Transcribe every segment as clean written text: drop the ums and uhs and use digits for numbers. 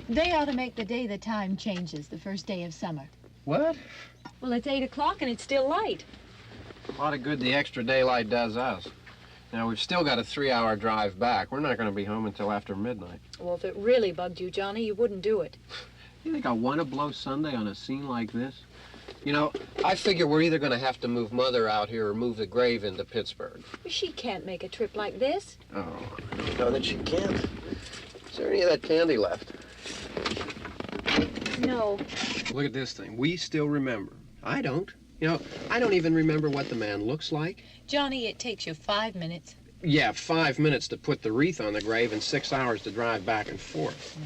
They ought to make the day the time changes, the first day of summer. What? Well, it's 8 o'clock and it's still light. A lot of good the extra daylight does us. Now, we've still got a 3-hour drive back. We're not going to be home until after midnight. Well, if it really bugged you, Johnny, you wouldn't do it. You think I want to blow Sunday on a scene like this? You know, I figure we're either going to have to move Mother out here or move the grave into Pittsburgh. She can't make a trip like this. Oh, I don't know that she can't. Is there any of that candy left? No. Look at this thing. We still remember. I don't. You know, I don't even remember what the man looks like. Johnny, it takes you 5 minutes. Yeah, 5 minutes to put the wreath on the grave and 6 hours to drive back and forth.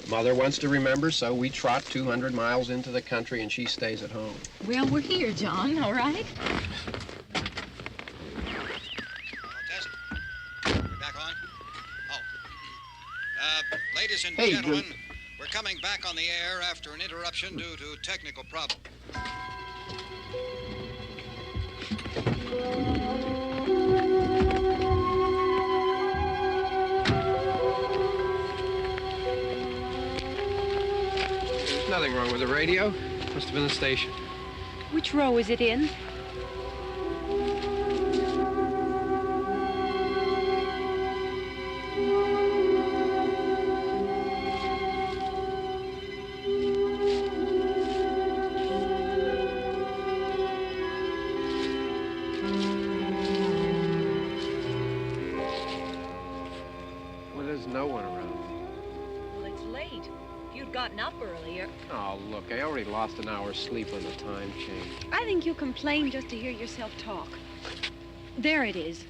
Mother wants to remember, so we trot 200 miles into the country and she stays at home. Well, we're here, John, all right? Test. We're back on? Oh. Ladies and gentlemen, we're coming back on the air after an interruption due to technical problem. There's nothing wrong with the radio. Must have been the station. Which row is it in? Well, there's no one around. Well, it's late. If you'd gotten up earlier. Oh, look, I already lost an hour's sleep on the time change. I think you complain just to hear yourself talk. There it is.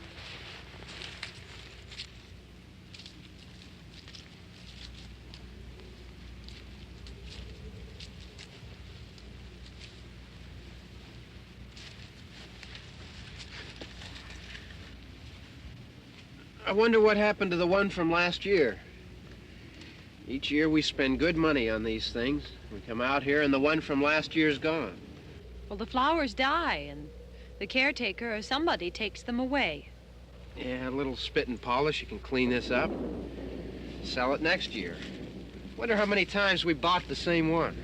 I wonder what happened to the one from last year. Each year we spend good money on these things. We come out here and the one from last year's gone. Well, the flowers die, and the caretaker or somebody takes them away. Yeah, a little spit and polish, you can clean this up. Sell it next year. Wonder how many times we bought the same one.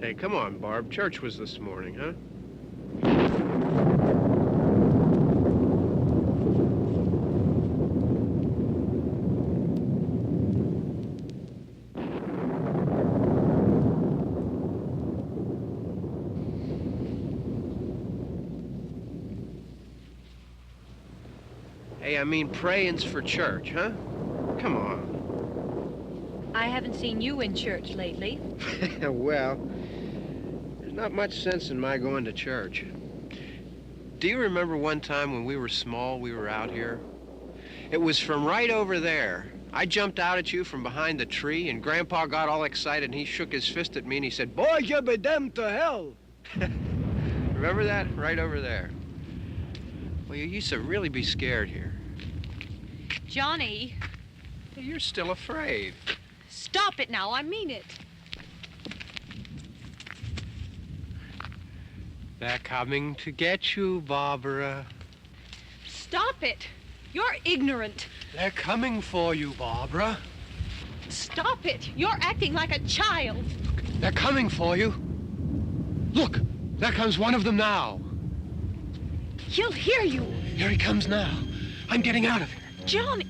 Hey, come on, Barb. Church was this morning, huh? Hey, I mean, praying's for church, huh? Come on. I haven't seen you in church lately. Well, there's not much sense in my going to church. Do you remember one time when we were small, we were out here? It was from right over there. I jumped out at you from behind the tree, and Grandpa got all excited, and he shook his fist at me, and he said, "Boy, you be damned to hell." Remember that? Right over there. Well, you used to really be scared here. Johnny. You're still afraid. Stop it now, I mean it. They're coming to get you, Barbara. Stop it. You're ignorant. They're coming for you, Barbara. Stop it. You're acting like a child. They're coming for you. Look, there comes one of them now. He'll hear you. Here he comes now. I'm getting out of here. Johnny.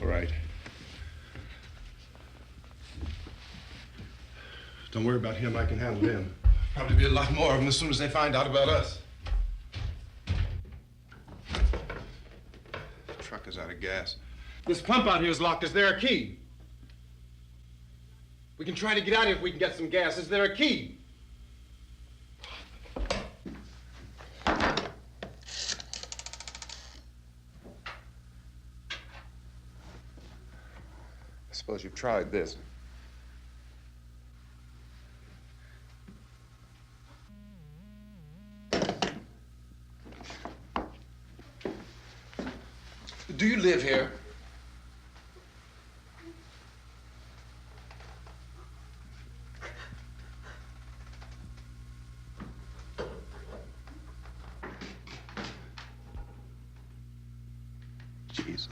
All right. Don't worry about him. I can handle him. Probably be a lot more of them as soon as they find out about us. The truck is out of gas. This pump out here is locked. Is there a key? We can try to get out of here if we can get some gas. Is there a key? I suppose you've tried this. Do you live here? Jesus.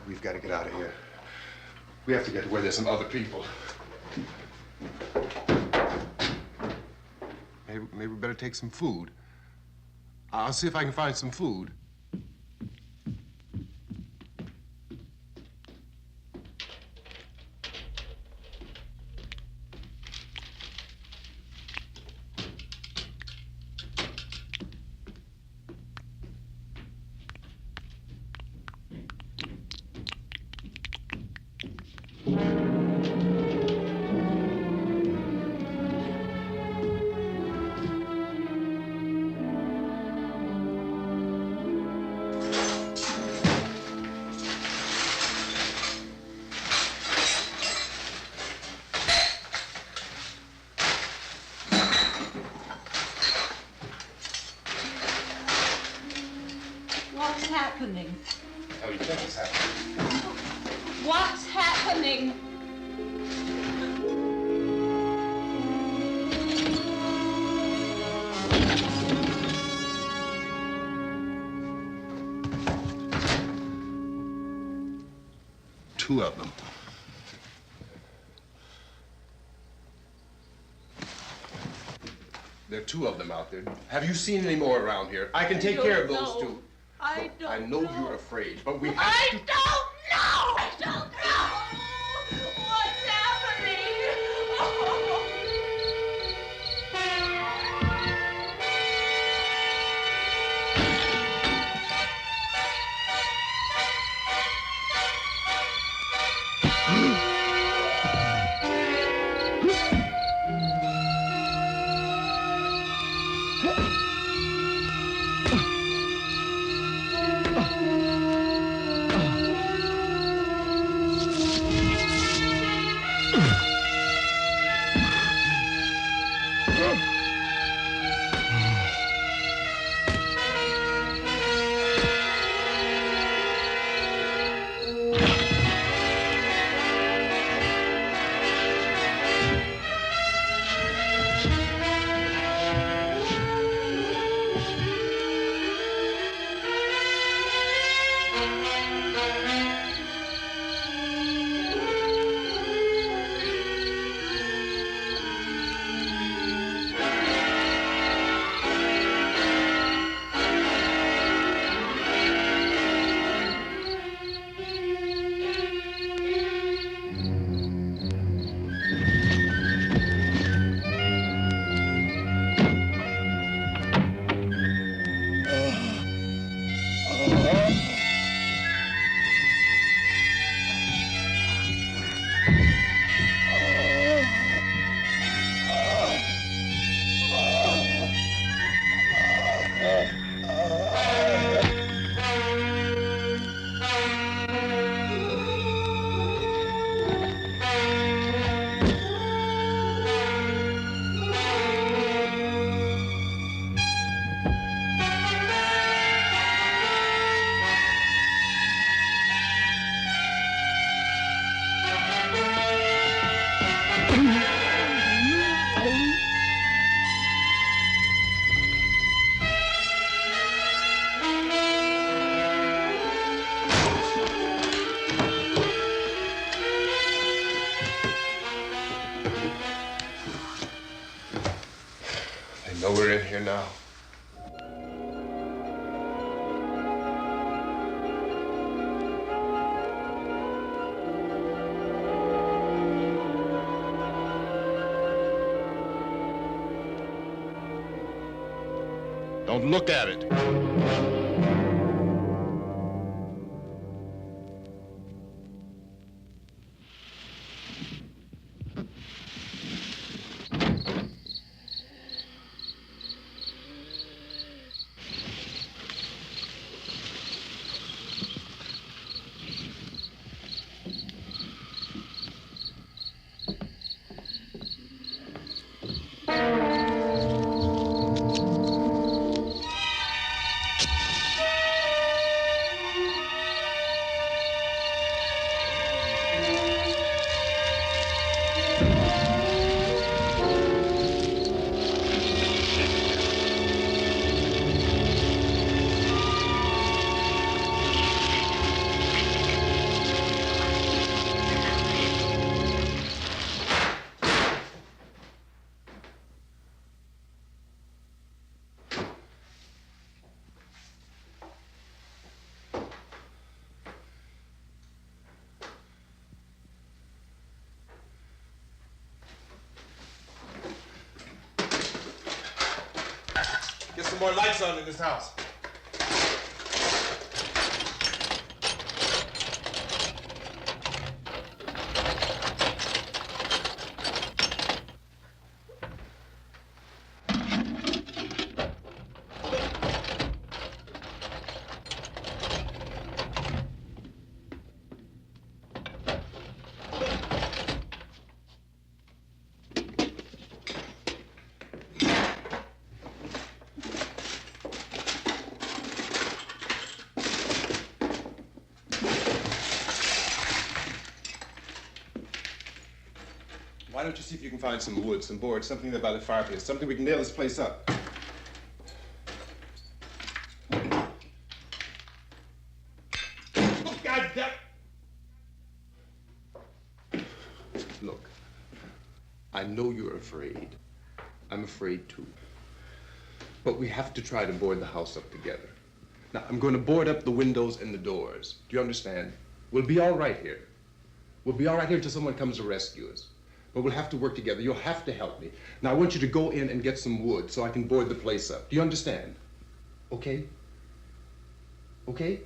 We've got to get out of here. We have to get to where there's some other people. Maybe we better take some food. I'll see if I can find some food. What's happening? Oh, you think it's happening? What's happening? Two of them. There are two of them out there. Have you seen any more around here? I can take care of those two. I don't I know you're afraid, but we have to... I don't know! I don't know! What's happening? Oh. here now. Don't look at it. Get some more lights on in this house. Why don't you see if you can find some wood, some board, something there by the fireplace, something we can nail this place up. Oh, God damn. Look, I know you're afraid. I'm afraid too. But we have to try to board the house up together. Now, I'm going to board up the windows and the doors. Do you understand? We'll be all right here. We'll be all right here until someone comes to rescue us. But we'll have to work together. You'll have to help me. Now, I want you to go in and get some wood so I can board the place up. Do you understand? Okay? Okay?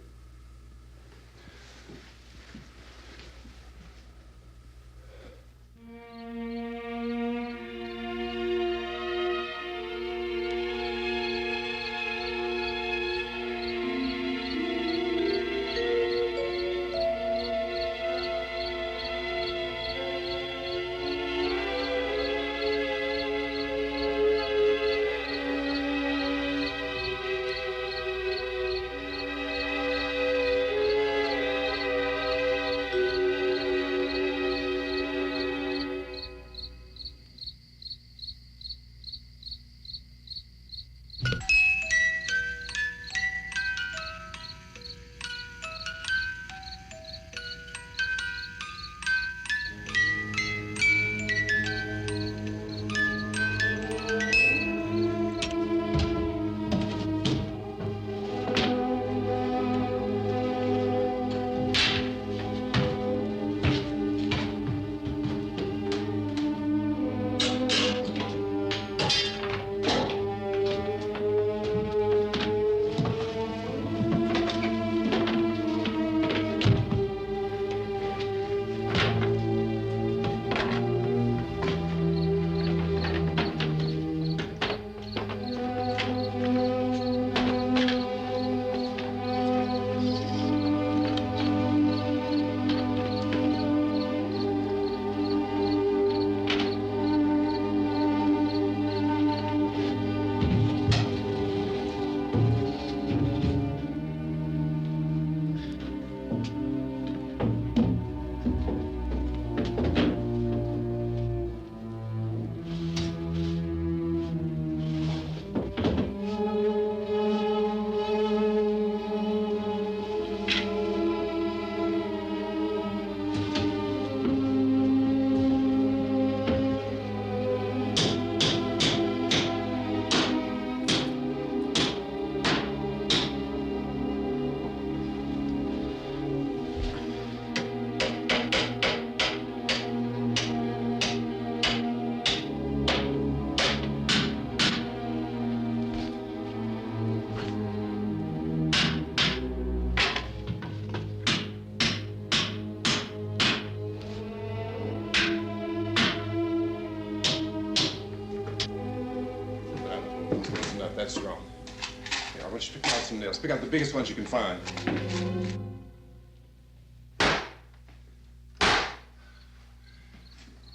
don't you pick out some nails? Pick out the biggest ones you can find.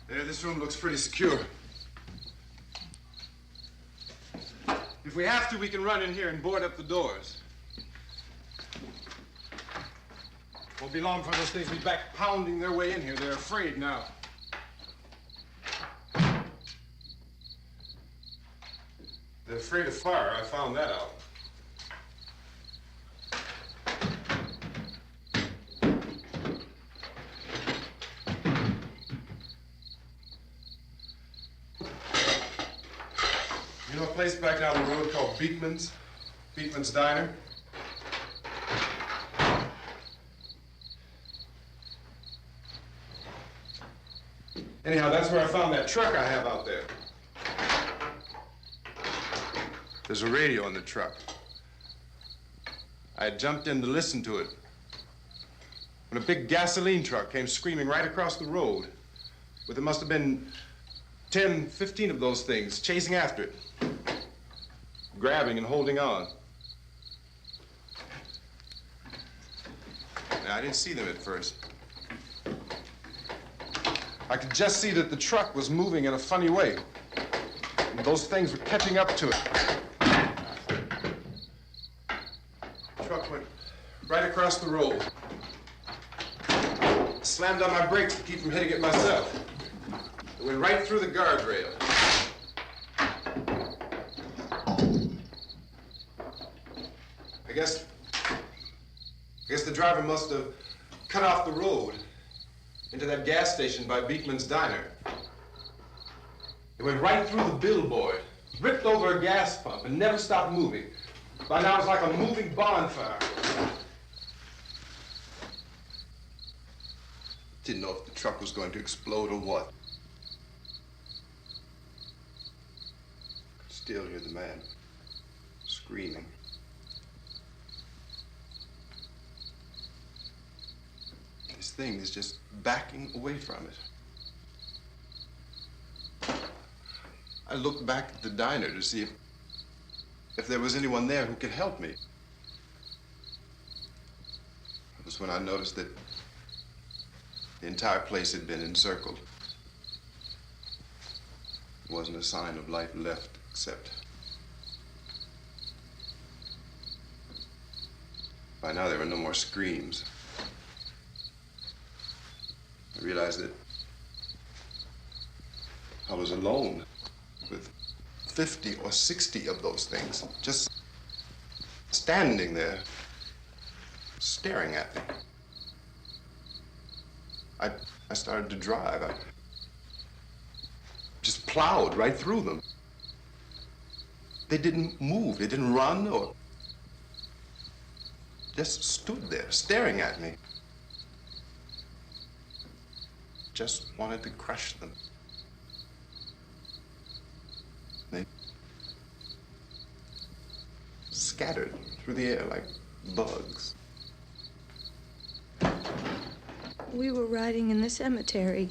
There, this room looks pretty secure. If we have to, we can run in here and board up the doors. Won't be long for those things to be back pounding their way in here. They're afraid now. They're afraid of fire. I found that out. You know a place back down the road called Beekman's? Beekman's Diner? Anyhow, that's where I found that truck I have out there. There's a radio in the truck. I had jumped in to listen to it when a big gasoline truck came screaming right across the road with there must have been 10, 15 of those things chasing after it, grabbing and holding on. Now, I didn't see them at first. I could just see that the truck was moving in a funny way. And those things were catching up to it. The truck went right across the road. Slammed on my brakes to keep from hitting it myself. It went right through the guardrail. I guess the driver must have cut off the road into that gas station by Beekman's Diner. It went right through the billboard, ripped over a gas pump, and never stopped moving. By now, it's like a moving bonfire. Didn't know if the truck was going to explode or what. Could still hear the man screaming. This thing is just backing away from it. I looked back at the diner to see if there was anyone there who could help me. It was when I noticed that the entire place had been encircled. There wasn't a sign of life left except by now there were no more screams. I realized that I was alone with 50 or 60 of those things, just standing there, staring at me. I started to drive. I just plowed right through them. They didn't move, they didn't run or just stood there staring at me. Just wanted to crush them. They scattered through the air like bugs. We were riding in the cemetery,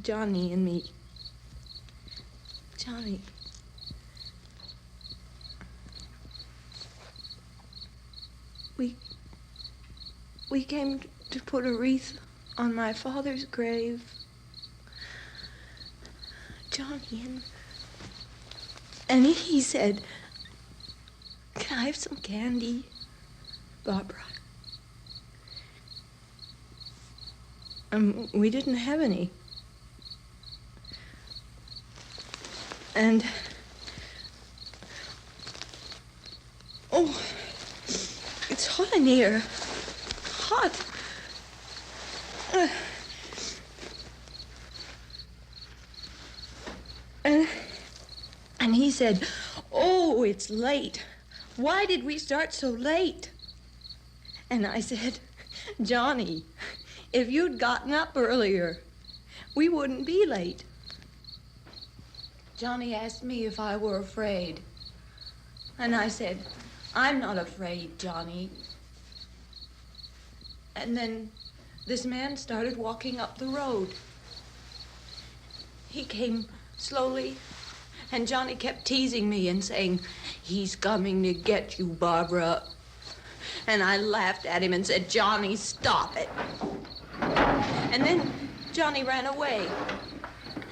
Johnny and me. Johnny. We came to put a wreath on my father's grave. Johnny, and he said, "Can I have some candy, Barbara?" We didn't have any. And, oh, it's hot in here. Hot. And he said, "Oh, it's late. Why did we start so late?" And I said, "Johnny, if you'd gotten up earlier, we wouldn't be late." Johnny asked me if I were afraid. And I said, "I'm not afraid, Johnny." And then this man started walking up the road. He came slowly And Johnny kept teasing me and saying, "He's coming to get you, Barbara." And I laughed at him and said, "Johnny, stop it." And then Johnny ran away.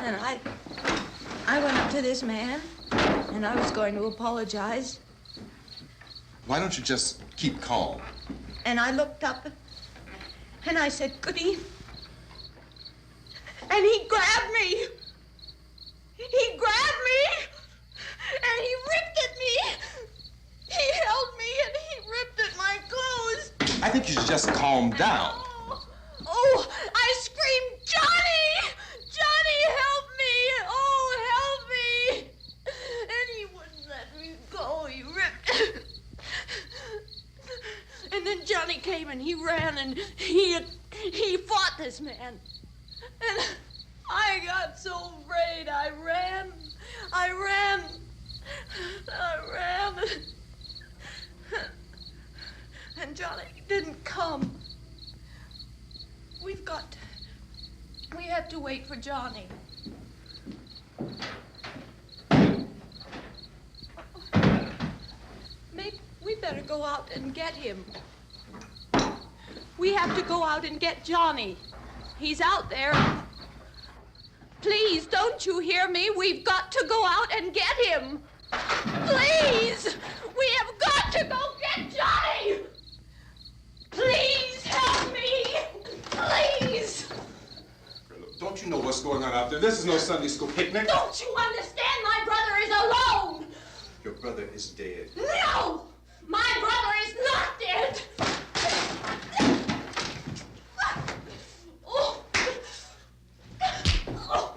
And I went up to this man, and I was going to apologize. Why don't you just keep calm? And I looked up, and I said, "Goody." And he grabbed me. He grabbed me, and he ripped at me. He held me, and he ripped at my clothes. I think you should just calm down. Oh, I screamed, "Johnny! Johnny, help me! Oh, help me!" And he wouldn't let me go. He ripped. And then Johnny came and he ran and he fought this man. And I got so afraid. I ran. And Johnny didn't come. We have to wait for Johnny. Maybe we better go out and get him. We have to go out and get Johnny. He's out there. Please, don't you hear me? We've got to go out and get him. Please! We have got to go get Johnny! Please help me! Please! Don't you know what's going on out there? This is no Sunday school picnic. Don't you understand? My brother is alone! Your brother is dead. No! My brother is not dead! Oh. Oh.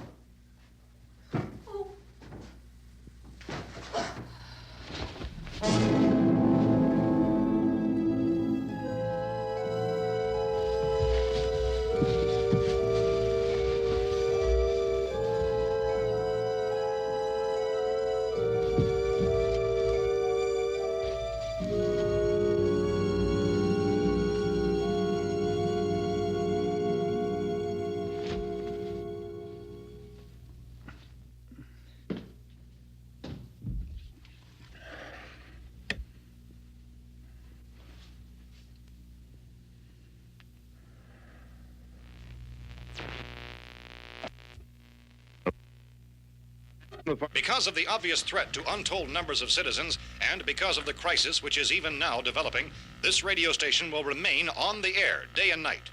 Because of the obvious threat to untold numbers of citizens, and because of the crisis which is even now developing, this radio station will remain on the air day and night.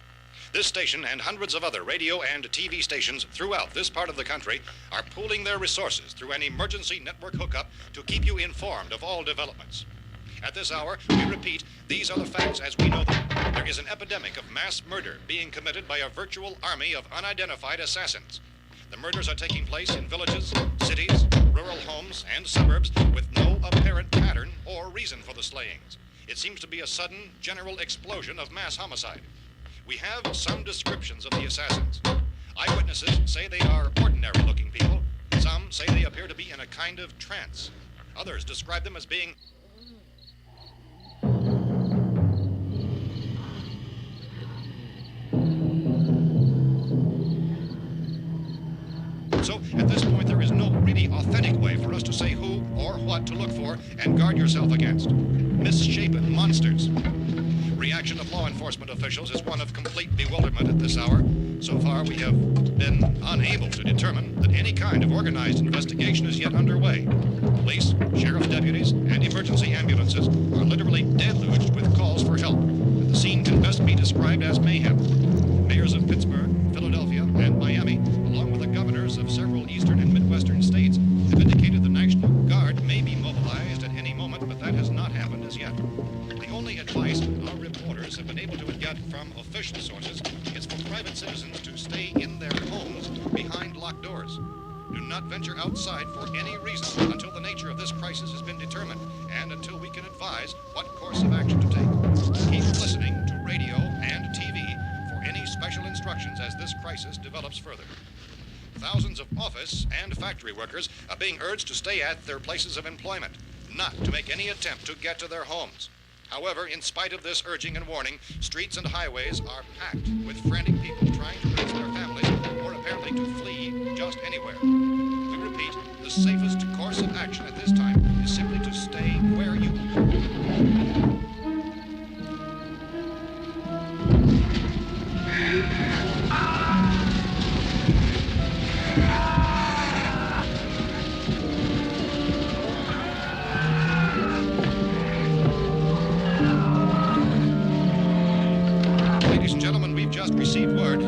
This station and hundreds of other radio and TV stations throughout this part of the country are pooling their resources through an emergency network hookup to keep you informed of all developments. At this hour, we repeat, these are the facts as we know them. There is an epidemic of mass murder being committed by a virtual army of unidentified assassins. The murders are taking place in villages, cities, rural homes, and suburbs with no apparent pattern or reason for the slayings. It seems to be a sudden, general explosion of mass homicide. We have some descriptions of the assassins. Eyewitnesses say they are ordinary-looking people. Some say they appear to be in a kind of trance. Others describe them as being So, at this point, there is no really authentic way for us to say who or what to look for and guard yourself against. Misshapen monsters. Reaction of law enforcement officials is one of complete bewilderment at this hour. So far, we have been unable to determine that any kind of organized investigation is yet underway. Police, sheriff's deputies, and emergency ambulances are literally deluged with calls for help. The scene can best be described as mayhem. Mayors of Pittsburgh, Philadelphia, and Miami, along with the governors of several eastern and midwestern states, have indicated the National Guard may be mobilized at any moment, but that has not happened as yet. The only advice our reporters have been able to get from official sources is for private citizens to stay in their homes behind locked doors. Do not venture outside for any reason until the nature of this crisis has been determined and until we can advise what course of action to take. Keep listening to radio and TV for any special instructions as this crisis develops further. Thousands of office and factory workers are being urged to stay at their places of employment, not to make any attempt to get to their homes. However, in spite of this urging and warning, streets and highways are packed with frantic people trying to reach their families or apparently to flee just anywhere. We repeat, the safest course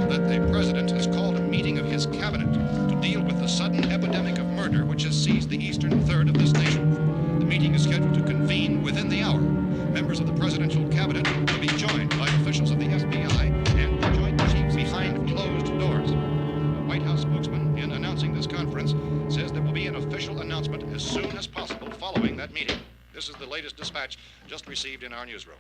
that the president has called a meeting of his cabinet to deal with the sudden epidemic of murder which has seized the eastern third of this nation. The meeting is scheduled to convene within the hour. Members of the presidential cabinet will be joined by officials of the FBI and the Joint Chiefs behind closed doors. A White House spokesman, in announcing this conference, says there will be an official announcement as soon as possible following that meeting. This is the latest dispatch just received in our newsroom.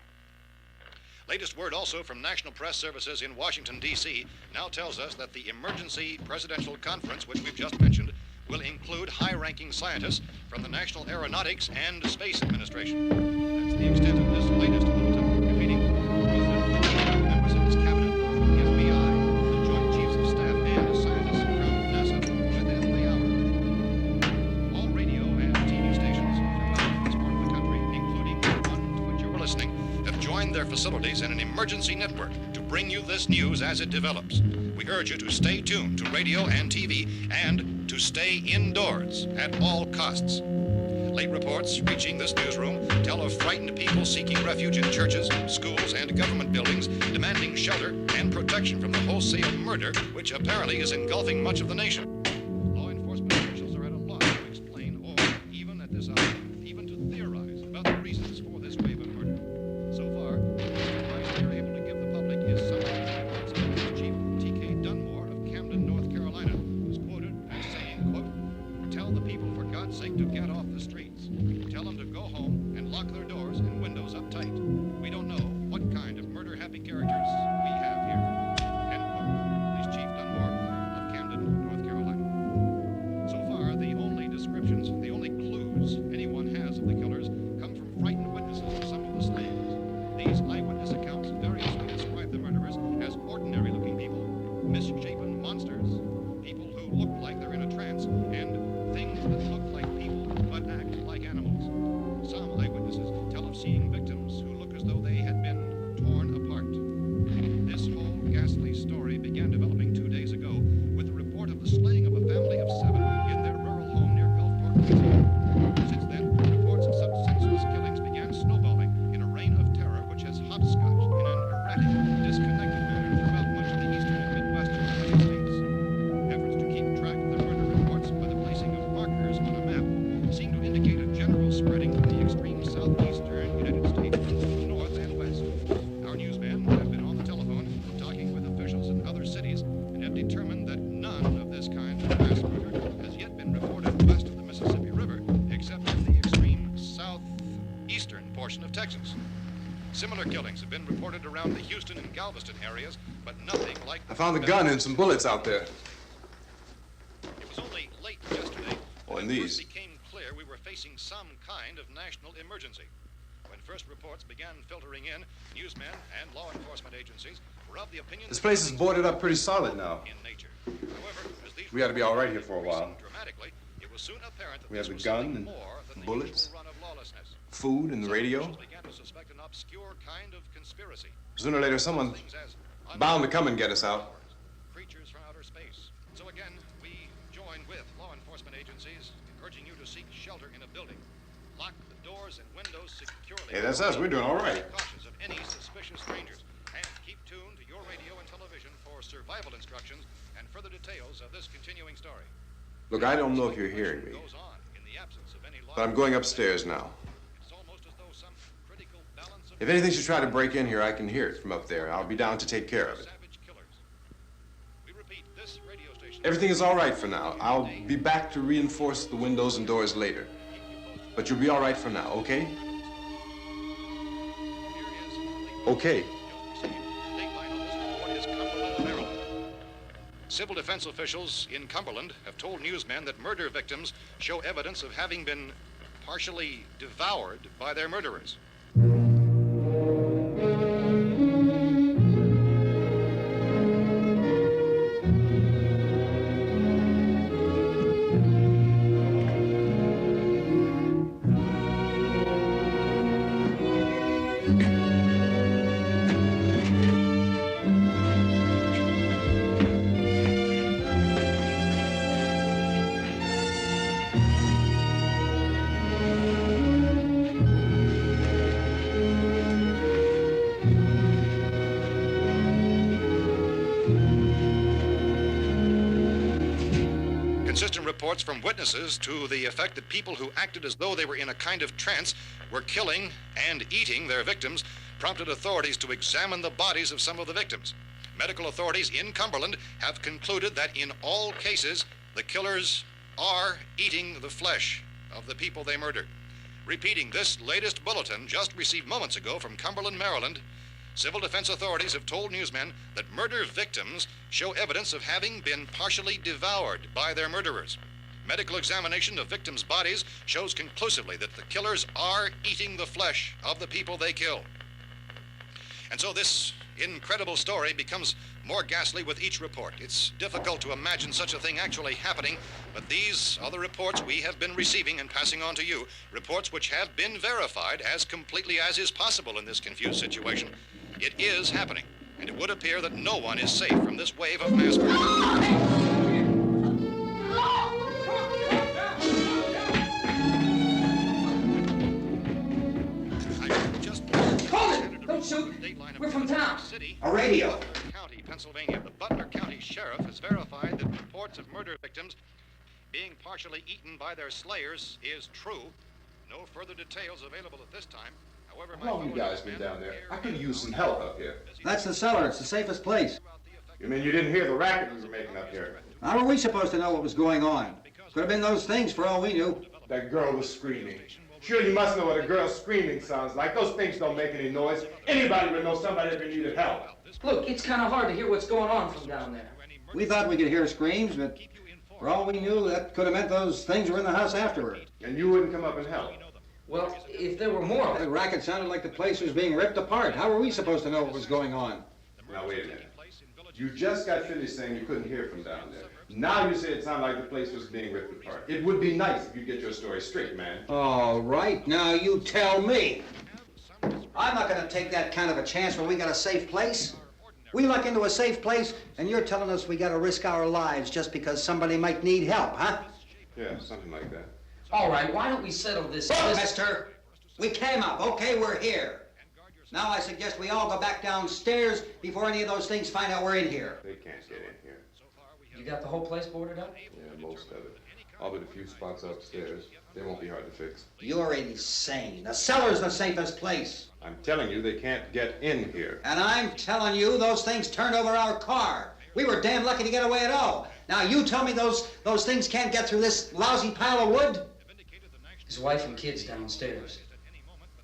Latest word also from National Press Services in Washington, D.C. now tells us that the emergency presidential conference, which we've just mentioned, will include high-ranking scientists from the National Aeronautics and Space Administration. That's the extent of this latest bulletin, convening President, members of his cabinet, the FBI, the Joint Chiefs of Staff, and scientists from NASA within the hour. All radio and TV stations throughout this part of the country, including the one to which you're listening, have joined their facilities in an emergency network to bring you this news as it develops. We urge you to stay tuned to radio and TV and to stay indoors at all costs. Late reports reaching this newsroom tell of frightened people seeking refuge in churches, schools, and government buildings, demanding shelter and protection from the wholesale murder which apparently is engulfing much of the nation. Law enforcement officials are at a loss to explain or, even at this hour, even to theorize about the reasons for this wave of murder. So far, the advice they're able to give the public is summary reports of Police Chief T.K. Dunmore of Camden, North Carolina, who's quoted as saying, quote, "Tell the people for God's sake to get off the streets. Tell them to go home and lock their doors and windows up tight. We don't know what kind of murder-happy characters we have here." End quote. Police Chief Dunmore of Camden, North Carolina. So far, the only descriptions, the only clues anyone has of the killers come from frightened witnesses of some of the slayings. These eyewitness accounts variously describe the murderers as ordinary-looking people, misshapen monsters, people who look like they're in a trance, and things that look like people but act like animals. Some eyewitnesses tell of seeing victims who look as though they had been torn apart. This whole ghastly story began developing 2 days ago with the report of the slaying of a family of 7 in their rural home near Gulfport, Louisiana. Since then, reports of such senseless killings began snowballing in a reign of terror which has hopscotched in an erratic, disconnected manner throughout much of the eastern and midwestern United States. Efforts to keep track of the murder reports by the placing of markers on a map seem to indicate a general spreading from the extreme southeastern United States to the north and west. Our newsmen have been on the telephone talking with officials in other cities and have determined that none of this kind of mass murder has yet been reported west of the Mississippi River, except in the extreme southeastern portion of Texas. Similar killings have been reported around the Houston and Galveston areas, but nothing like I found the gun and some bullets out there. It was only late yesterday Oh, that and it these. first became clear we were facing some kind of national emergency. When first reports began filtering in, newsmen and law enforcement agencies were of the opinion This that place is things boarded were up pretty solid now. in nature. However, as these We ought to be all right here for a while. dramatically, it was soon apparent that We have this the was gun something and more than the bullets, usual run of lawlessness. food and the Some radio. officials began to suspect an obscure kind of conspiracy. Sooner or later, someone's Things as bound to come and get us out. creatures from outer space. So again, we join with law enforcement agencies, urging you to seek shelter in a building. Lock the doors and windows securely. Hey, that's us. We're doing all right. Be cautious of any suspicious strangers. And keep tuned to your radio and television for survival instructions and further details of this continuing story. Look, I don't know if you're hearing me, Goes on in the absence of any law. but I'm going upstairs now. It's almost as though some critical balance of If anything should try to break in here, I can hear it from up there. I'll be down to take care of it. savage killers. We repeat, this radio station. Everything is all right for now. I'll be back to reinforce the windows and doors later. But you'll be all right for now, okay? Okay. Civil defense officials in Cumberland have told newsmen that murder victims show evidence of having been partially devoured by their murderers. reports from witnesses to the effect that people who acted as though they were in a kind of trance were killing and eating their victims prompted authorities to examine the bodies of some of the victims. Medical authorities in Cumberland have concluded that in all cases, the killers are eating the flesh of the people they murdered. Repeating this latest bulletin just received moments ago from Cumberland, Maryland, civil defense authorities have told newsmen that murder victims show evidence of having been partially devoured by their murderers. Medical examination of victims' bodies shows conclusively that the killers are eating the flesh of the people they kill. And so this incredible story becomes more ghastly with each report. It's difficult to imagine such a thing actually happening, but these are the reports we have been receiving and passing on to you, reports which have been verified as completely as is possible in this confused situation. It is happening, and it would appear that no one is safe from this wave of mass murder. Don't shoot! We're from town. A radio. County, Pennsylvania. The Butler County Sheriff has verified that reports of murder victims being partially eaten by their slayers is true. No further details available at this time. However, How long you guys been down there? I could use some help up here. That's the cellar. It's the safest place. You mean you didn't hear the racket we were making up here? How were we supposed to know what was going on? Could have been those things for all we knew. That girl was screaming. Sure, you must know what a girl screaming sounds like. Those things don't make any noise. Anybody would know somebody ever needed help. Look, it's kind of hard to hear what's going on from down there. We thought we could hear screams, but for all we knew, that could have meant those things were in the house afterward. And you wouldn't come up and help? Well, if there were more... The racket sounded like the place was being ripped apart. How were we supposed to know what was going on? Now, wait a minute. You just got finished saying you couldn't hear from down there. Now you say it sounded like the place was being ripped apart. It would be nice if you get your story straight, man. All right, now you tell me. I'm not going to take that kind of a chance when we got a safe place. We luck into a safe place, and you're telling us we got to risk our lives just because somebody might need help, huh? Yeah, something like that. All right, why don't we settle this... Look, mister, we came up. Okay, we're here. Now I suggest we all go back downstairs before any of those things find out we're in here. They can't get in here. You got the whole place boarded up? Yeah, most of it. All but a few spots upstairs. They won't be hard to fix. You're insane. The cellar's the safest place. I'm telling you, they can't get in here. And I'm telling you, those things turned over our car. We were damn lucky to get away at all. Now you tell me those things can't get through this lousy pile of wood? His wife and kids downstairs.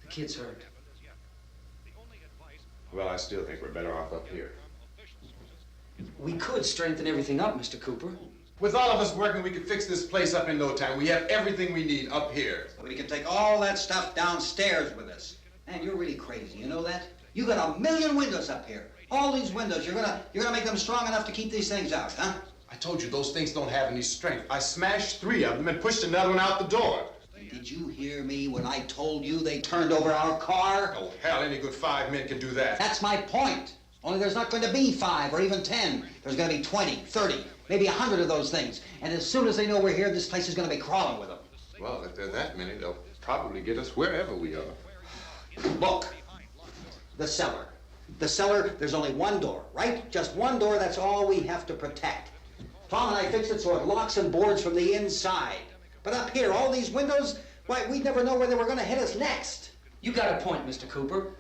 The kids hurt. Well, I still think we're better off up here. We could strengthen everything up, Mr. Cooper. With all of us working, we could fix this place up in no time. We have everything we need up here. We can take all that stuff downstairs with us. Man, you're really crazy, you know that? You got 1 million windows up here. All these windows, you're gonna make them strong enough to keep these things out, huh? I told you those things don't have any strength. I smashed 3 of them and pushed another one out the door. Did you hear me when I told you they turned over our car? Oh, hell, any good 5 men can do that. That's my point. Only there's not going to be 5 or even 10. There's going to be 20, 30, maybe 100 of those things. And as soon as they know we're here, this place is going to be crawling with them. Well, if there are that many, they'll probably get us wherever we are. Look, the cellar. The cellar, there's only one door, right? Just one door, that's all we have to protect. Tom and I fixed it so it locks and boards from the inside. But up here, all these windows, why, we'd never know where they were going to hit us next. You got a point, Mr. Cooper.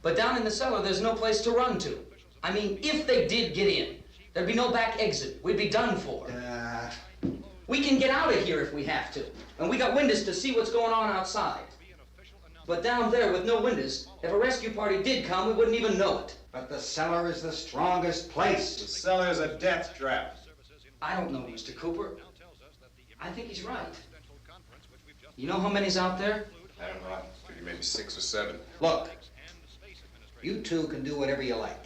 But down in the cellar, there's no place to run to. I mean, if they did get in, there'd be no back exit. We'd be done for. We can get out of here if we have to. And we got windows to see what's going on outside. But down there with no windows, if a rescue party did come, we wouldn't even know it. But the cellar is the strongest place. The cellar is a death trap. I don't know, Mr. Cooper. I think he's right. You know how many's out there? I don't know. Maybe 6 or 7. Look, you two can do whatever you like.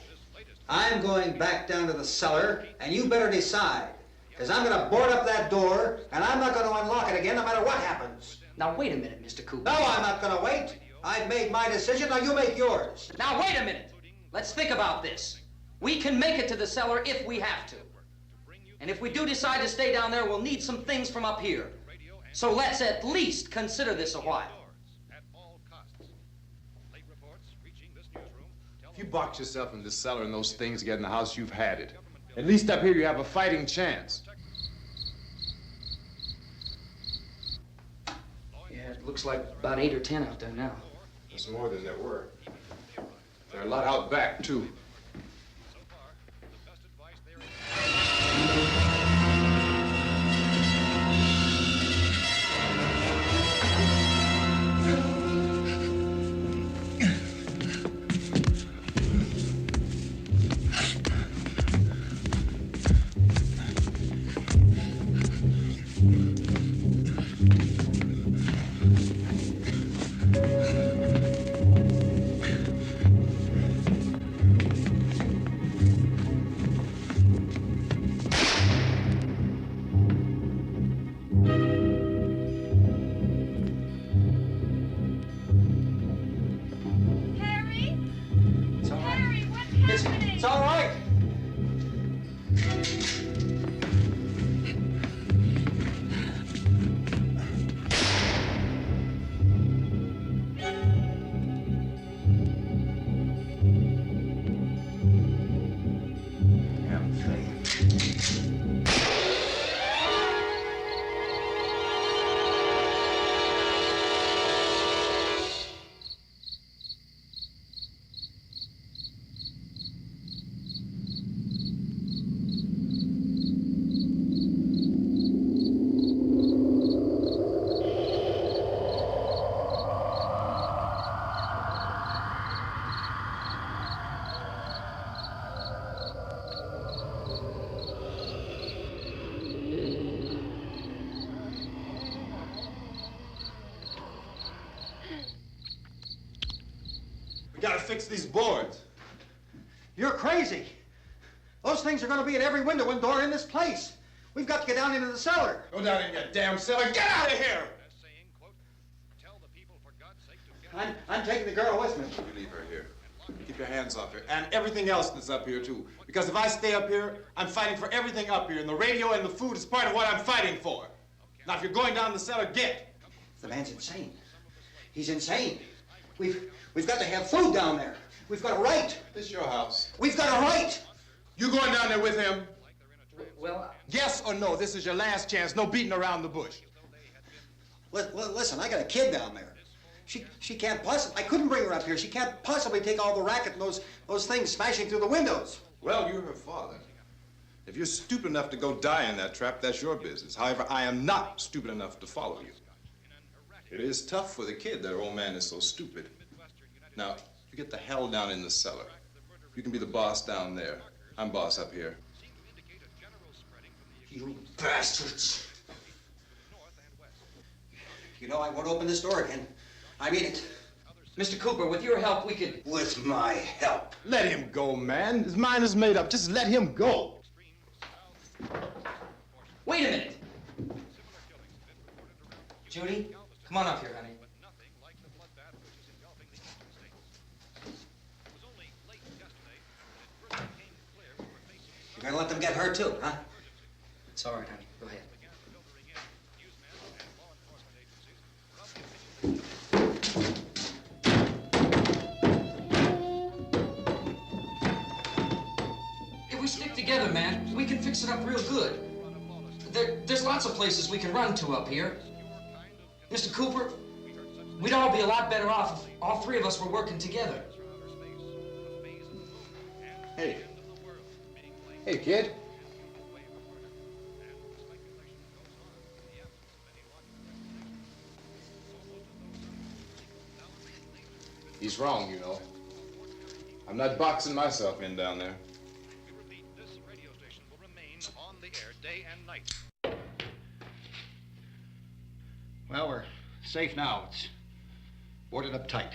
I'm going back down to the cellar, and you better decide. Because I'm going to board up that door, and I'm not going to unlock it again no matter what happens. Now, wait a minute, Mr. Cooper. No, I'm not going to wait. I've made my decision, now you make yours. Now, wait a minute. Let's think about this. We can make it to the cellar if we have to. And if we do decide to stay down there, we'll need some things from up here. So let's at least consider this a while. If you box yourself in this cellar and those things get in the house, you've had it. At least up here, you have a fighting chance. It looks like about 8 or 10 out there now. There's more than there were. There are a lot out back, too. It's all right. Damn thing. We gotta fix these boards. You're crazy. Those things are going to be at every window and door in this place. We've got to get down into the cellar. Go down in your damn cellar. Get out of here! I'm taking the girl with me. You leave her here. Keep your hands off her. And everything else that's up here, too. Because if I stay up here, I'm fighting for everything up here. And the radio and the food is part of what I'm fighting for. Now, if you're going down the cellar, get. The man's insane. He's insane. We've got to have food down there. We've got a right. This is your house. We've got a right. You going down there with him? Well, Yes or no? This is your last chance. No beating around the bush. Listen, I got a kid down there. She can't possibly. I couldn't bring her up here. She can't possibly take all the racket and those things smashing through the windows. Well, you're her father. If you're stupid enough to go die in that trap, that's your business. However, I am not stupid enough to follow you. It is tough for the kid that her old man is so stupid. Now, you get the hell down in the cellar. You can be the boss down there. I'm boss up here. You bastards. You know, I won't open this door again. I mean it. Mr. Cooper, with your help, we could... With my help. Let him go, man. His mind is made up. Just let him go. Wait a minute. Judy, come on up here, honey. You're gonna let them get hurt too, huh? It's all right, honey. Go ahead. If we stick together, man, we can fix it up real good. There's lots of places we can run to up here. Mr. Cooper, we'd all be a lot better off if all three of us were working together. Hey. Hey, kid. He's wrong, you know. I'm not boxing myself in down there. This radio station will remain on the air day and night. Well, we're safe now. It's boarded up tight.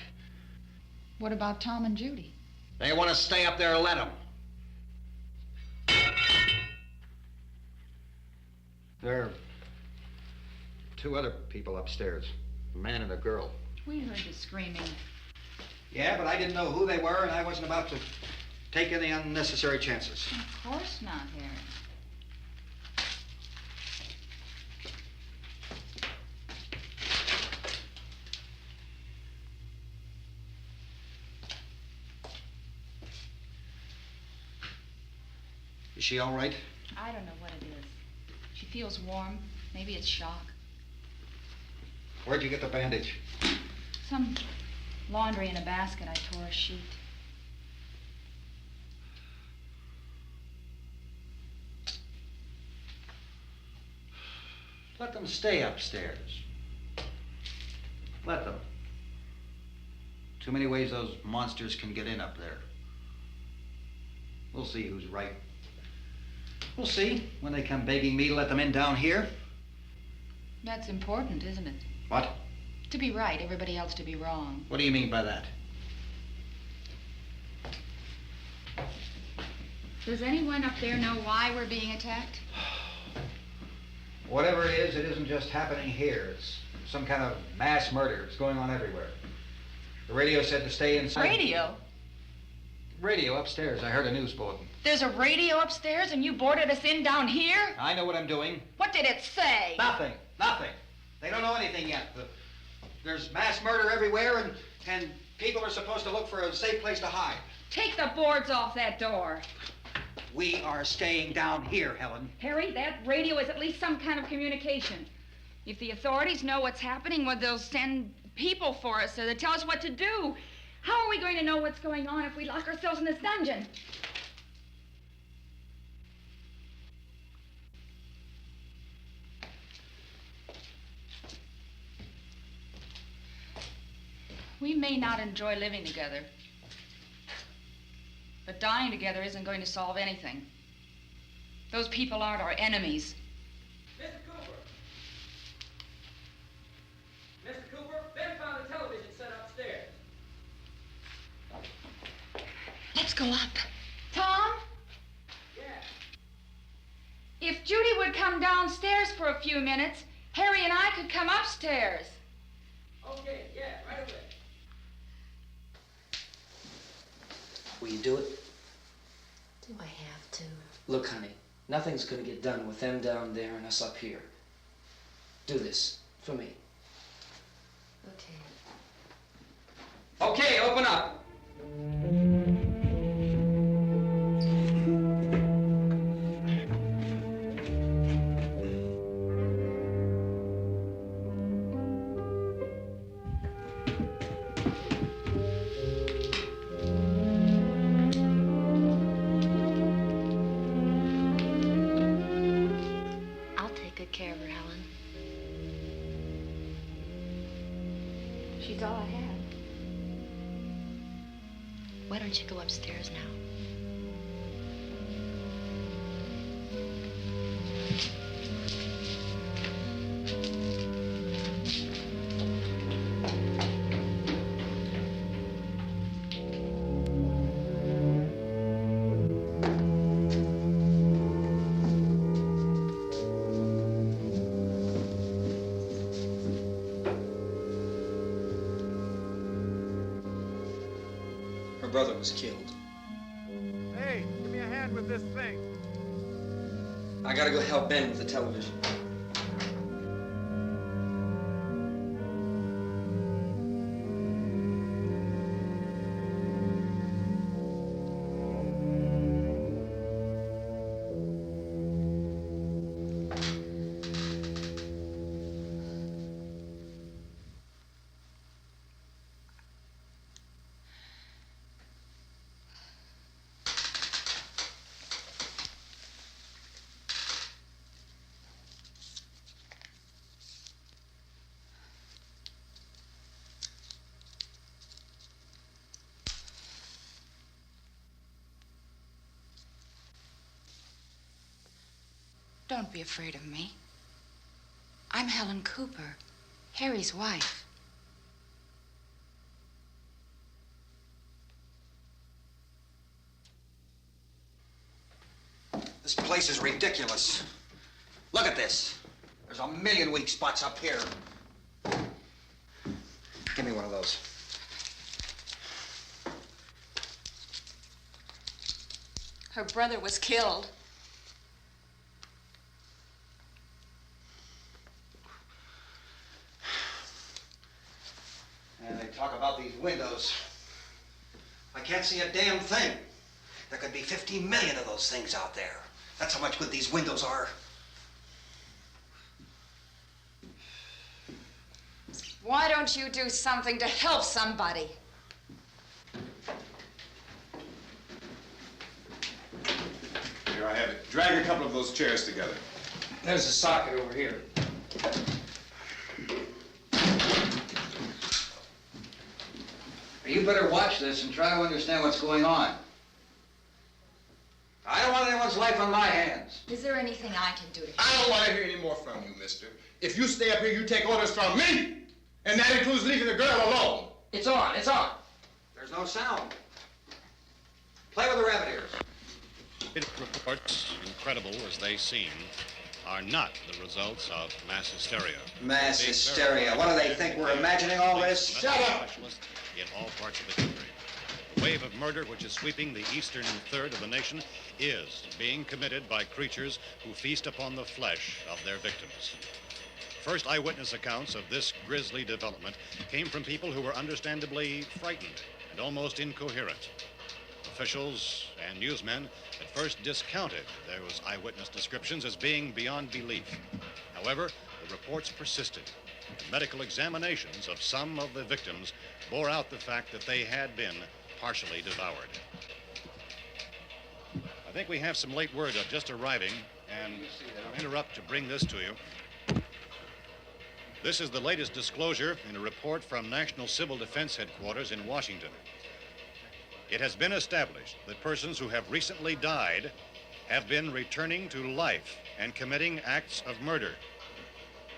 What about Tom and Judy? They want to stay up there, let them. There are two other people upstairs, a man and a girl. We heard the screaming. Yeah, but I didn't know who they were, and I wasn't about to take any unnecessary chances. Of course not, Harry. Is she all right? I don't know what it is. She feels warm. Maybe it's shock. Where'd you get the bandage? Some laundry in a basket. I tore a sheet. Let them stay upstairs. Let them. Too many ways those monsters can get in up there. We'll see who's right. We'll see when they come begging me to let them in down here. That's important, isn't it? What? To be right, everybody else to be wrong. What do you mean by that? Does anyone up there know why we're being attacked? Whatever it isn't just happening here. It's some kind of mass murder. It's going on everywhere. The radio said to stay inside. Radio? Radio upstairs. I heard a news bulletin. There's a radio upstairs and you boarded us in down here? I know what I'm doing. What did it say? Nothing. Nothing. They don't know anything yet. There's mass murder everywhere, and people are supposed to look for a safe place to hide. Take the boards off that door. We are staying down here, Helen. Harry, that radio is at least some kind of communication. If the authorities know what's happening, well, they'll send people for us, so they'll tell us what to do. How are we going to know what's going on if we lock ourselves in this dungeon? We may not enjoy living together, but dying together isn't going to solve anything. Those people aren't our enemies. Mr. Cooper! Mr. Cooper, Ben found a television set upstairs. Let's go up. Tom? Yeah. If Judy would come downstairs for a few minutes, Harry and I could come upstairs. Okay, yeah, right away. Will you do it? Do I have to? Look, honey, nothing's gonna get done with them down there and us up here. Do this for me. Okay. Okay, open up. I'll take good care of her, Helen. She's all I have. Why don't you go upstairs now? Her brother was killed. Hey, give me a hand with this thing. I gotta go help Ben with the television. Don't be afraid of me. I'm Helen Cooper, Harry's wife. This place is ridiculous. Look at this. There's a million weak spots up here. Give me one of those. Her brother was killed. And they talk about these windows. I can't see a damn thing. There could be 15 million of those things out there. That's how much good these windows are. Why don't you do something to help somebody? Here I have it. Drag a couple of those chairs together. There's a socket over here. You better watch this and try to understand what's going on. I don't want anyone's life on my hands. Is there anything I can do to help? I don't want to hear any more from you, mister. If you stay up here, you take orders from me. And that includes leaving the girl alone. It's on, it's on. There's no sound. Play with the rabbit ears. Reports, incredible as they seem, are not the results of mass hysteria. Mass hysteria. What do they think? We're imagining all this? Shut up! In all parts of the country. The wave of murder which is sweeping the eastern third of the nation is being committed by creatures who feast upon the flesh of their victims. First eyewitness accounts of this grisly development came from people who were understandably frightened and almost incoherent. Officials and newsmen at first discounted those eyewitness descriptions as being beyond belief. However, the reports persisted. The medical examinations of some of the victims bore out the fact that they had been partially devoured. I think we have some late word just arriving, and I'll interrupt to bring this to you. This is the latest disclosure in a report from National Civil Defense Headquarters in Washington. It has been established that persons who have recently died have been returning to life and committing acts of murder.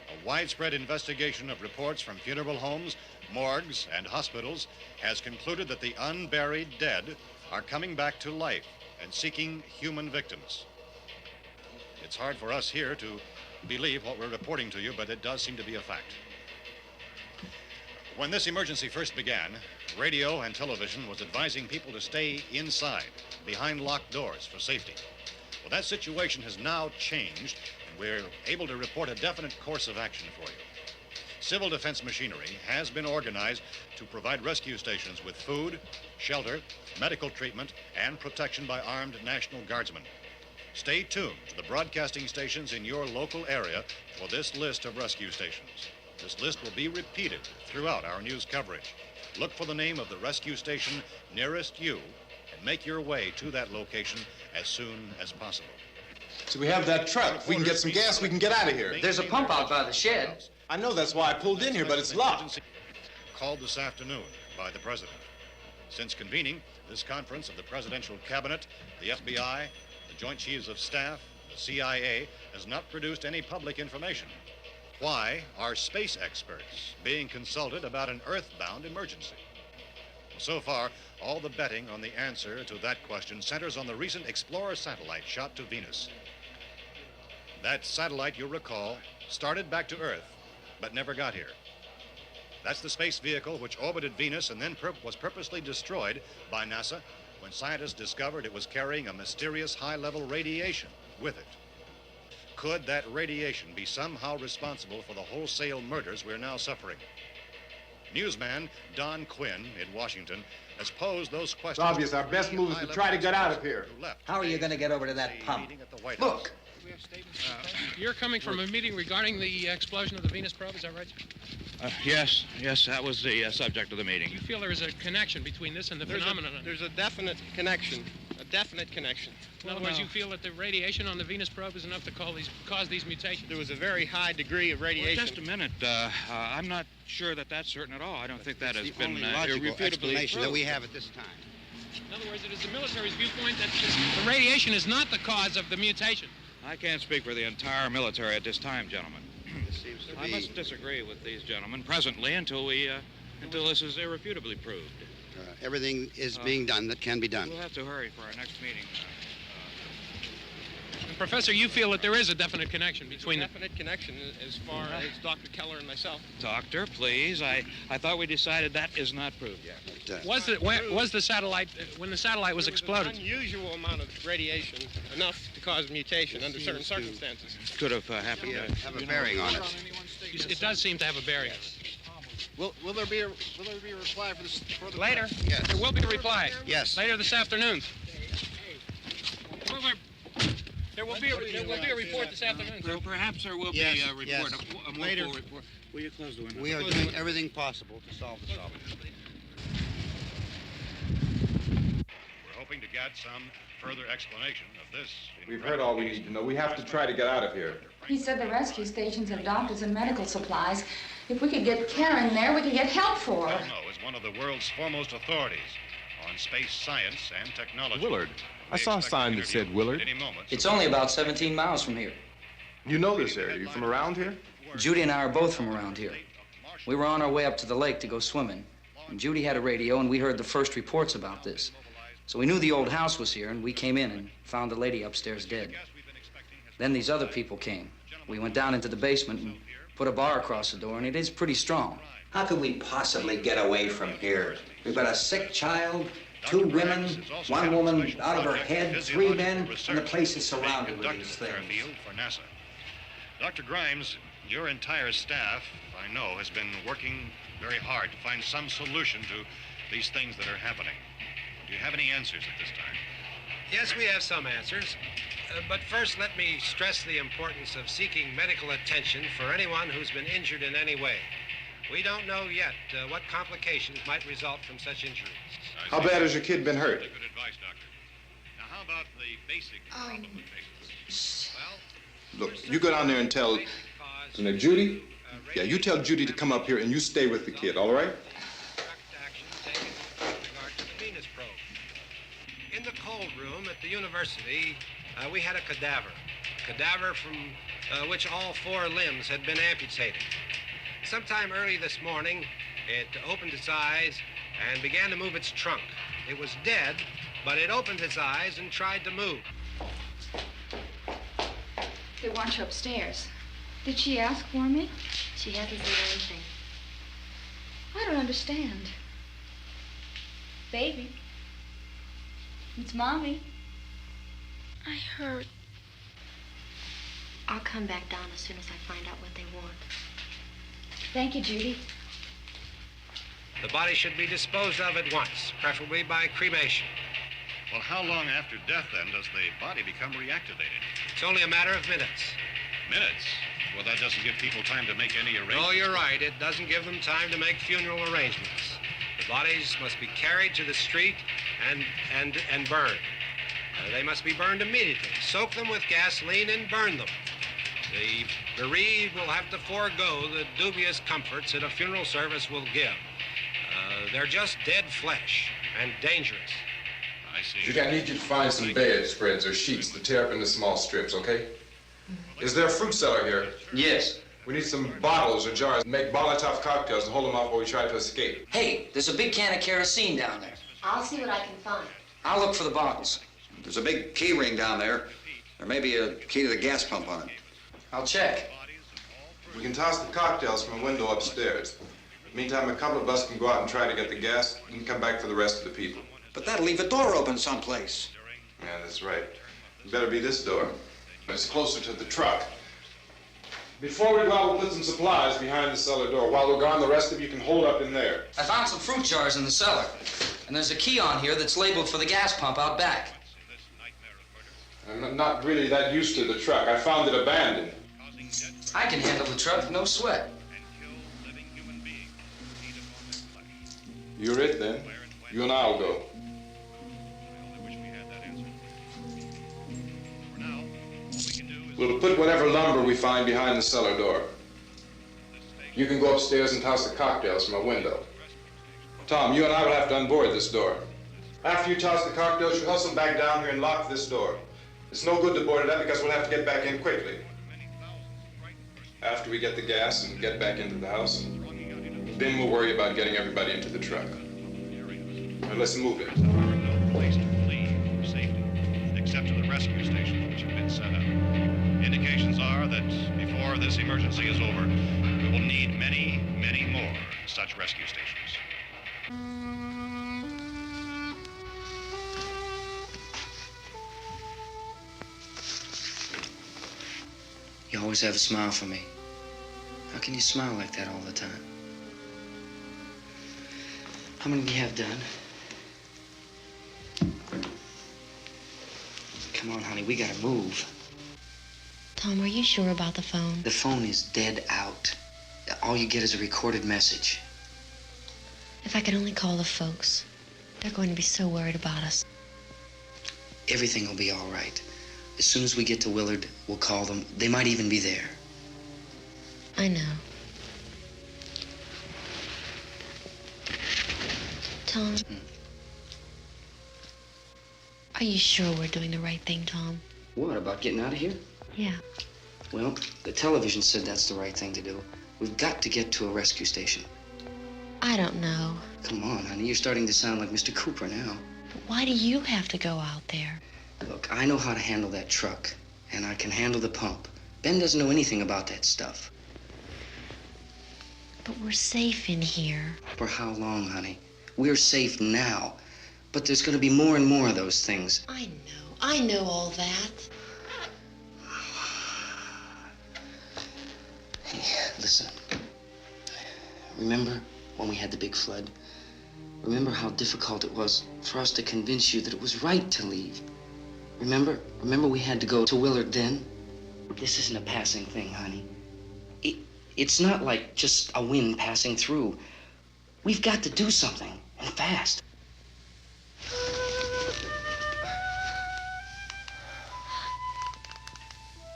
A widespread investigation of reports from funeral homes, morgues, and hospitals has concluded that the unburied dead are coming back to life and seeking human victims. It's hard for us here to believe what we're reporting to you, but it does seem to be a fact. When this emergency first began, radio and television was advising people to stay inside, behind locked doors for safety. Well, that situation has now changed, and we're able to report a definite course of action for you. Civil defense machinery has been organized to provide rescue stations with food, shelter, medical treatment, and protection by armed National Guardsmen. Stay tuned to the broadcasting stations in your local area for this list of rescue stations. This list will be repeated throughout our news coverage. Look for the name of the rescue station nearest you and make your way to that location as soon as possible. So we have that truck. If we can get some gas, we can get out of here. There's a pump out by the shed. I know, that's why I pulled in here, but it's locked. Called this afternoon by the President. Since convening this conference of the Presidential Cabinet, the FBI, the Joint Chiefs of Staff, the CIA has not produced any public information. Why are space experts being consulted about an earthbound emergency? So far, all the betting on the answer to that question centers on the recent Explorer satellite shot to Venus. That satellite, you'll recall, started back to Earth, but never got here. That's the space vehicle which orbited Venus and then was purposely destroyed by NASA when scientists discovered it was carrying a mysterious high-level radiation with it. Could that radiation be somehow responsible for the wholesale murders we're now suffering? Newsman Don Quinn in Washington has posed those questions. It's obvious our best move is to try to get out of here. How are you going to get over to that pump? Look. You're coming from a meeting regarding the explosion of the Venus probe, is that right? Yes, that was the subject of the meeting. You feel there is a connection between this and the phenomenon? There's a definite connection. In other words, you feel that the radiation on the Venus probe is enough to cause these mutations? There was a very high degree of radiation. Well, just a minute. I'm not sure that that's certain at all. I don't think that has been logical explanation that we have at this time. In other words, it is the military's viewpoint that the radiation is not the cause of the mutation. I can't speak for the entire military at this time, gentlemen. This seems to be... I must disagree with these gentlemen presently until this is irrefutably proved. Everything is being done that can be done. We'll have to hurry for our next meeting. Professor, you feel that there is a definite connection between definite connection as far as Dr. Keller and myself. Doctor, please. I thought we decided that is not proved yet. Was the satellite, when the satellite was exploded? An unusual amount of radiation, enough to cause mutation under certain circumstances. Could have happened. Have a bearing on it. It does seem to have a bearing. Will there be a reply for this? Later? Yes. There will be a reply. Yes. Later this afternoon. There will be a report this afternoon. Well, perhaps there will Yes, be a report, yes. a more Later. full report. Will you close the window? We are doing everything possible to solve the problem. We're hoping to get some further explanation of this. We've heard all we need to know. We have to try to get out of here. He said the rescue stations have doctors and medical supplies. If we could get care in there, we could get help for her. Felno is one of the world's foremost authorities on space science and technology. Willard. I saw a sign that said Willard. It's only about 17 miles from here. You know this area. You from around here? Judy and I are both from around here. We were on our way up to the lake to go swimming, and Judy had a radio, and we heard the first reports about this. So we knew the old house was here, and we came in and found the lady upstairs dead. Then these other people came. We went down into the basement and put a bar across the door, and it is pretty strong. How could we possibly get away from here? We've got a sick child, 2 women, 1 woman out of her head, 3 men, and the place is surrounded with these things. For NASA. Dr. Grimes, your entire staff, I know, has been working very hard to find some solution to these things that are happening. Do you have any answers at this time? Yes, we have some answers. But first, let me stress the importance of seeking medical attention for anyone who's been injured in any way. We don't know yet what complications might result from such injuries. How bad has your kid been hurt? Good advice, Doctor. Now, how about the basic implications? Look, you go down there and tell... Now, Judy? Yeah, you tell Judy to come up here and you stay with the kid, all right? In the cold room at the university, we had a cadaver from which all 4 limbs had been amputated. Sometime early this morning, it opened its eyes and began to move its trunk. It was dead, but it opened its eyes and tried to move. They want you upstairs. Did she ask for me? She hasn't said anything. I don't understand. Baby. It's Mommy. I heard. I'll come back down as soon as I find out what they want. Thank you, Judy. The body should be disposed of at once, preferably by cremation. Well, how long after death, then, does the body become reactivated? It's only a matter of minutes. Minutes? Well, that doesn't give people time to make any arrangements. Oh, you're right. It doesn't give them time to make funeral arrangements. The bodies must be carried to the street and burned. They must be burned immediately. Soak them with gasoline and burn them. The bereaved will have to forego the dubious comforts that a funeral service will give. They're just dead flesh and dangerous. I see. Judy, I need you to find some bedspreads or sheets to tear up into small strips, okay? Is there a fruit cellar here? Yes. We need some bottles or jars to make Molotov cocktails and hold them off while we try to escape. Hey, there's a big can of kerosene down there. I'll see what I can find. I'll look for the bottles. There's a big key ring down there. There may be a key to the gas pump on it. I'll check. We can toss the cocktails from a window upstairs. Meantime, a couple of us can go out and try to get the gas and come back for the rest of the people. But that'll leave a door open someplace. Yeah, that's right. It better be this door. It's closer to the truck. Before we go out, we'll put some supplies behind the cellar door. While we're gone, the rest of you can hold up in there. I found some fruit jars in the cellar. And there's a key on here that's labeled for the gas pump out back. I'm not really that used to the truck. I found it abandoned. I can handle the truck, no sweat. You're it, then. You and I'll go. We'll put whatever lumber we find behind the cellar door. You can go upstairs and toss the cocktails from a window. Tom, you and I will have to unboard this door. After you toss the cocktails, you hustle back down here and lock this door. It's no good to board it up because we'll have to get back in quickly. After we get the gas and get back into the house, then we'll worry about getting everybody into the truck. Now let's move it. No place to flee for safety, except to the rescue stations which have been set up. Indications are that before this emergency is over, we will need many, many more such rescue stations. You always have a smile for me. How can you smile like that all the time? How many do you have done? Come on, honey, we gotta move. Tom, are you sure about the phone? The phone is dead out. All you get is a recorded message. If I could only call the folks. They're going to be so worried about us. Everything will be all right. As soon as we get to Willard, we'll call them. They might even be there. I know. Tom, are you sure we're doing the right thing, Tom? What, about getting out of here? Yeah. Well, the television said that's the right thing to do. We've got to get to a rescue station. I don't know. Come on, honey, you're starting to sound like Mr. Cooper now. But why do you have to go out there? Look, I know how to handle that truck, and I can handle the pump. Ben doesn't know anything about that stuff. But we're safe in here. For how long, honey? We're safe now, but there's going to be more and more of those things. I know all that. Hey, listen. Remember when we had the big flood? Remember how difficult it was for us to convince you that it was right to leave? Remember we had to go to Willard then? This isn't a passing thing, honey. It's not like just a wind passing through. We've got to do something, and fast.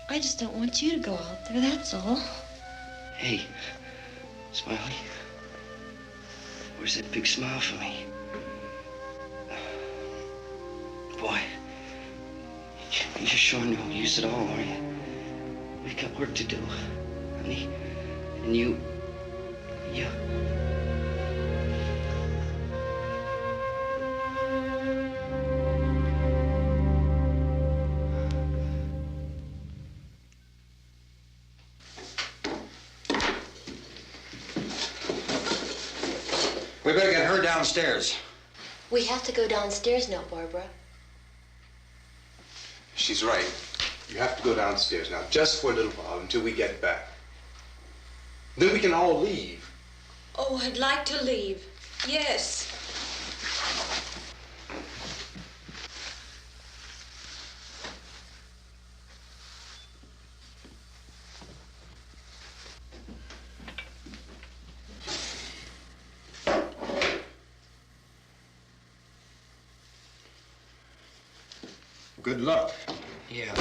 I just don't want you to go out there, that's all. Hey, Smiley, where's that big smile for me? Boy, you're sure no use at all, are you? We've got work to do, honey. And you... We better get her downstairs. We have to go downstairs now, Barbara. She's right. You have to go downstairs now, just for a little while, until we get back. Then we can all leave. Oh, I'd like to leave. Yes. Good luck. Yeah.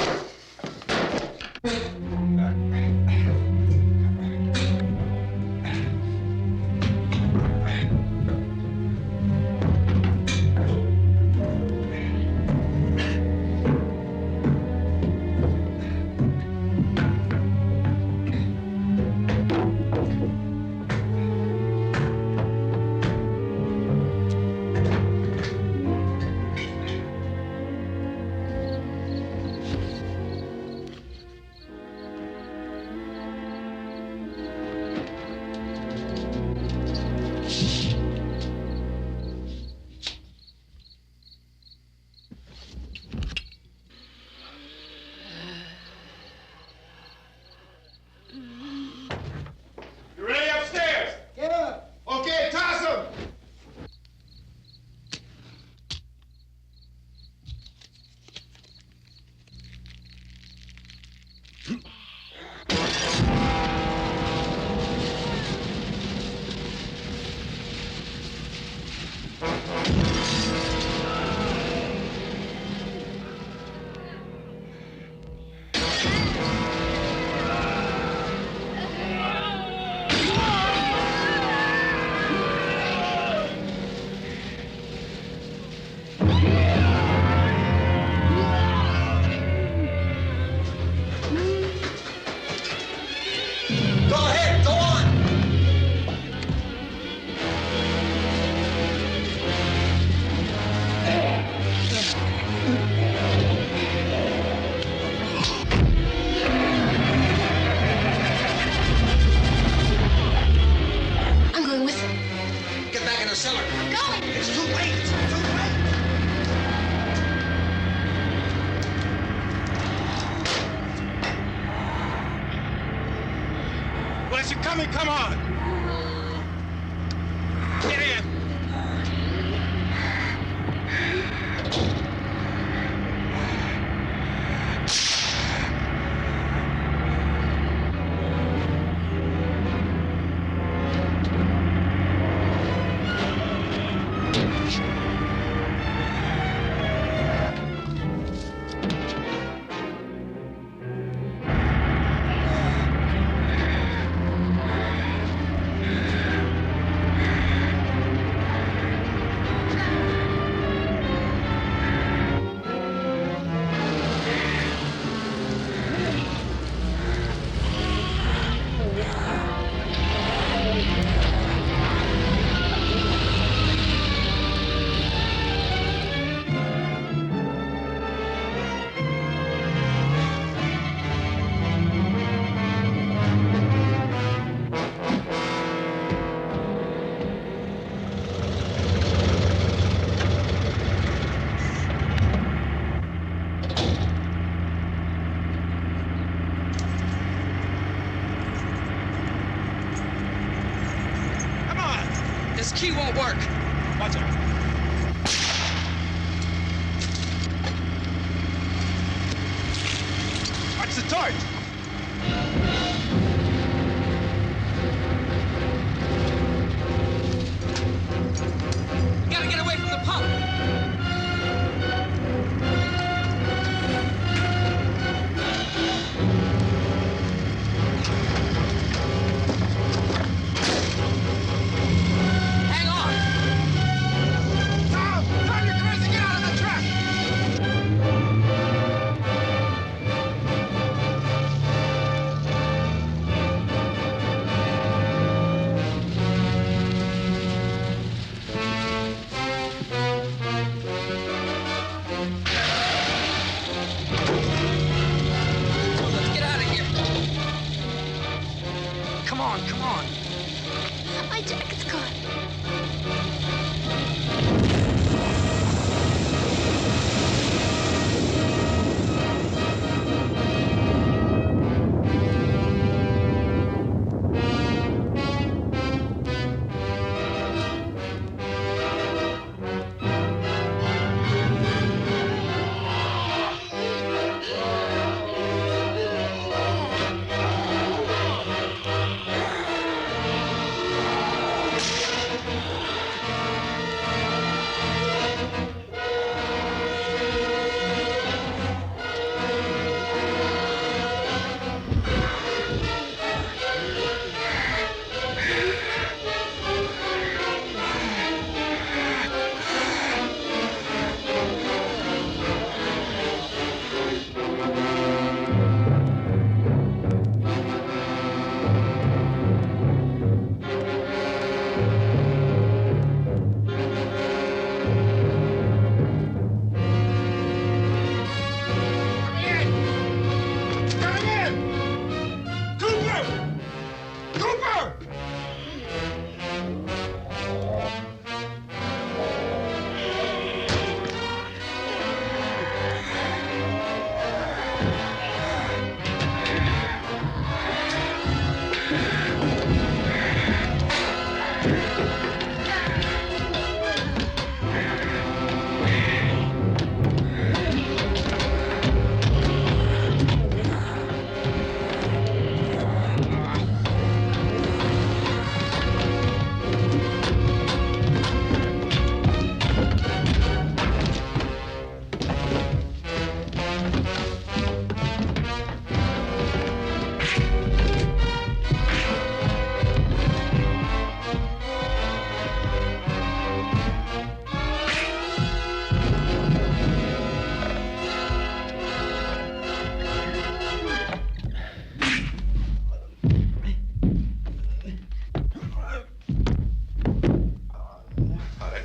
You ready upstairs? Yeah. Okay, toss them. Go ahead, go on. I'm going with him. Get back in the cellar. I'm going. It's too late. It's too late. Well, as you're coming, come on. Get in. key won't work. Watch out. Watch the torch. We gotta get away from the pump. Hang on. Tom! Tom, you're crazy! Get out of the truck! Let's get out of here. Come on, come on. My jacket's caught.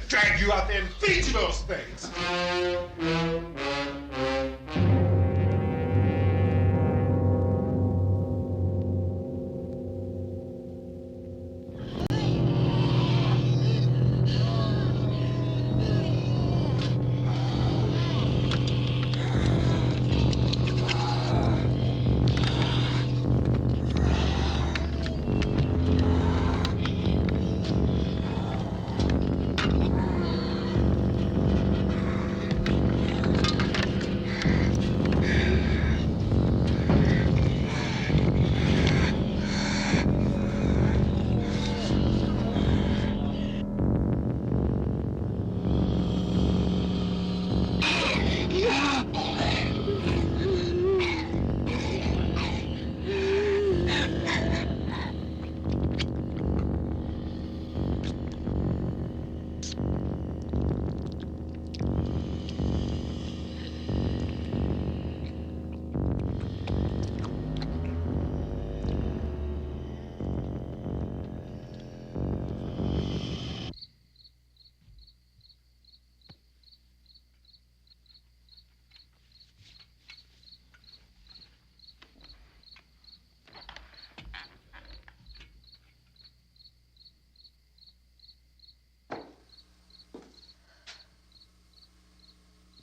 Drag you out there and feed you those things.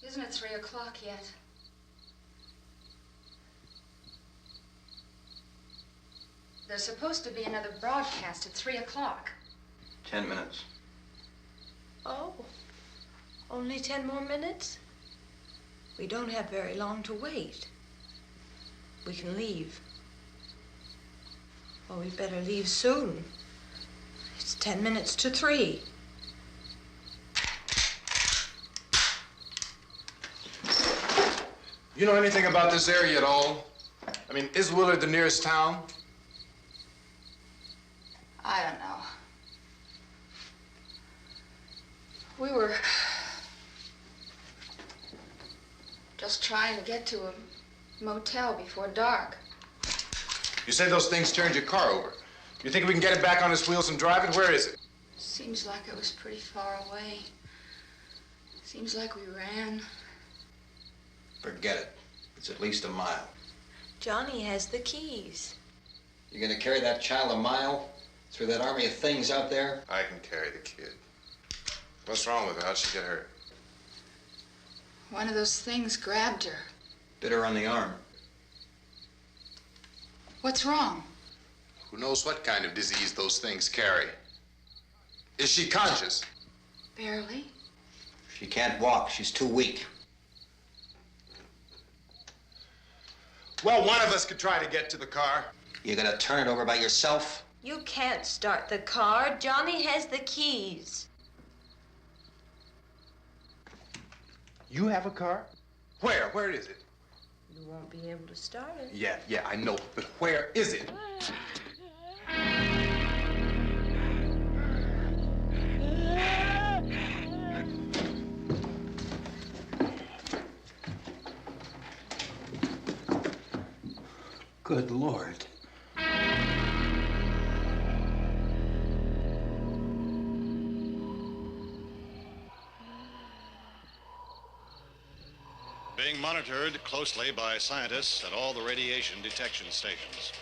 Isn't it 3 o'clock yet? There's supposed to be another broadcast at 3 o'clock. 10 minutes. Oh, only 10 more minutes? We don't have very long to wait. We can leave. Well, we'd better leave soon. It's 10 minutes to 3. You know anything about this area at all? I mean, is Willard the nearest town? I don't know. We were just trying to get to a motel before dark. You said those things turned your car over. You think we can get it back on its wheels and drive it? Where is it? Seems like it was pretty far away. Seems like we ran. Forget it. It's at least a mile. Johnny has the keys. You're gonna carry that child a mile through that army of things out there? I can carry the kid. What's wrong with her? How'd she get hurt? One of those things grabbed her. Bit her on the arm. What's wrong? Who knows what kind of disease those things carry? Is she conscious? Barely. She can't walk. She's too weak. Well, one of us could try to get to the car. You gonna turn it over by yourself? You can't start the car. Johnny has the keys. You have a car? Where? Where is it? You won't be able to start it. Yeah, I know. But where is it? Good Lord. Being monitored closely by scientists at all the radiation detection stations.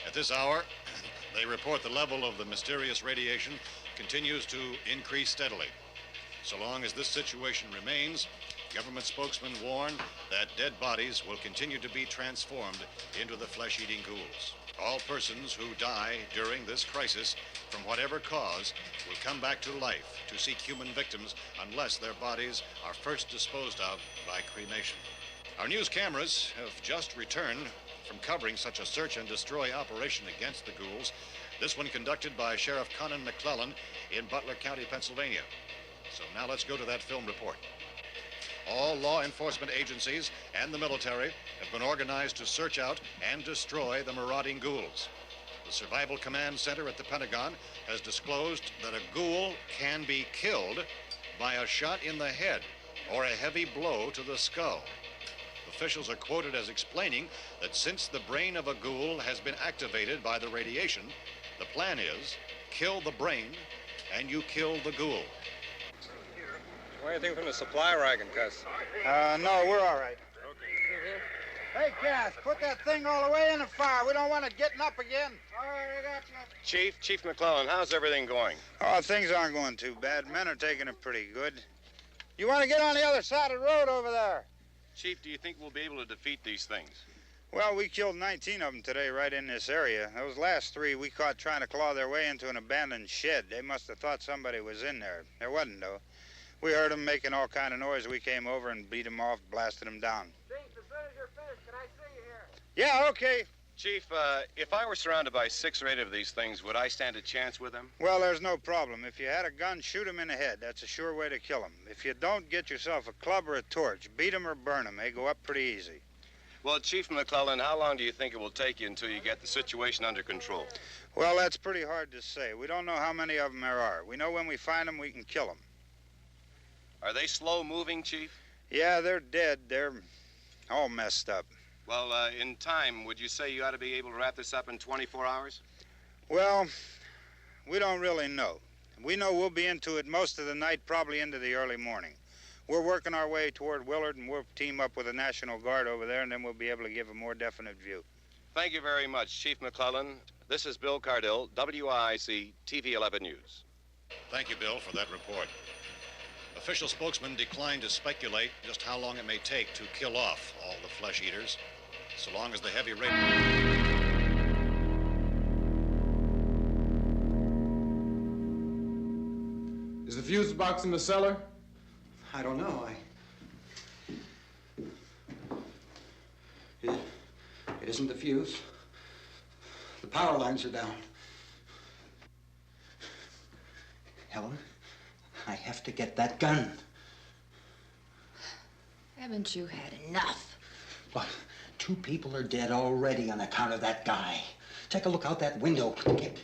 At this hour, they report the level of the mysterious radiation continues to increase steadily. So long as this situation remains, government spokesmen warn that dead bodies will continue to be transformed into the flesh-eating ghouls. All persons who die during this crisis, from whatever cause, will come back to life to seek human victims unless their bodies are first disposed of by cremation. Our news cameras have just returned from covering such a search and destroy operation against the ghouls, this one conducted by Sheriff Conan McClellan in Butler County, Pennsylvania. So now let's go to that film report. All law enforcement agencies and the military have been organized to search out and destroy the marauding ghouls. The Survival Command Center at the Pentagon has disclosed that a ghoul can be killed by a shot in the head or a heavy blow to the skull. Officials are quoted as explaining that since the brain of a ghoul has been activated by the radiation, the plan is kill the brain and you kill the ghoul. Want anything from the supply wagon, Cuss? No, we're all right. Hey, Cass, put that thing all the way in the fire. We don't want it getting up again. All right, I got you. Chief McClellan, how's everything going? Oh, things aren't going too bad. Men are taking it pretty good. You want to get on the other side of the road over there? Chief, do you think we'll be able to defeat these things? Well, we killed 19 of them today right in this area. Those last 3 we caught trying to claw their way into an abandoned shed. They must have thought somebody was in there. There wasn't, though. We heard them making all kind of noise. We came over and beat them off, blasted them down. Chief, as soon as you're finished, can I see you here? Yeah, okay. Chief, if I were surrounded by 6 or 8 of these things, would I stand a chance with them? Well, there's no problem. If you had a gun, shoot them in the head. That's a sure way to kill them. If you don't, get yourself a club or a torch. Beat them or burn them. They go up pretty easy. Well, Chief McClellan, how long do you think it will take you until you get the situation under control? Well, that's pretty hard to say. We don't know how many of them there are. We know when we find them, we can kill them. Are they slow-moving, Chief? Yeah, they're dead. They're all messed up. Well, in time, would you say you ought to be able to wrap this up in 24 hours? Well, we don't really know. We know we'll be into it most of the night, probably into the early morning. We're working our way toward Willard, and we'll team up with the National Guard over there, and then we'll be able to give a more definite view. Thank you very much, Chief McClellan. This is Bill Cardill, WIC TV 11 News. Thank you, Bill, for that report. Official spokesmen declined to speculate just how long it may take to kill off all the flesh eaters, so long as the heavy rate... Is the fuse box in the cellar? I don't know. It isn't the fuse. The power lines are down. Helen, I have to get that gun. Haven't you had enough? But 2 people are dead already on account of that guy. Take a look out that window. Get...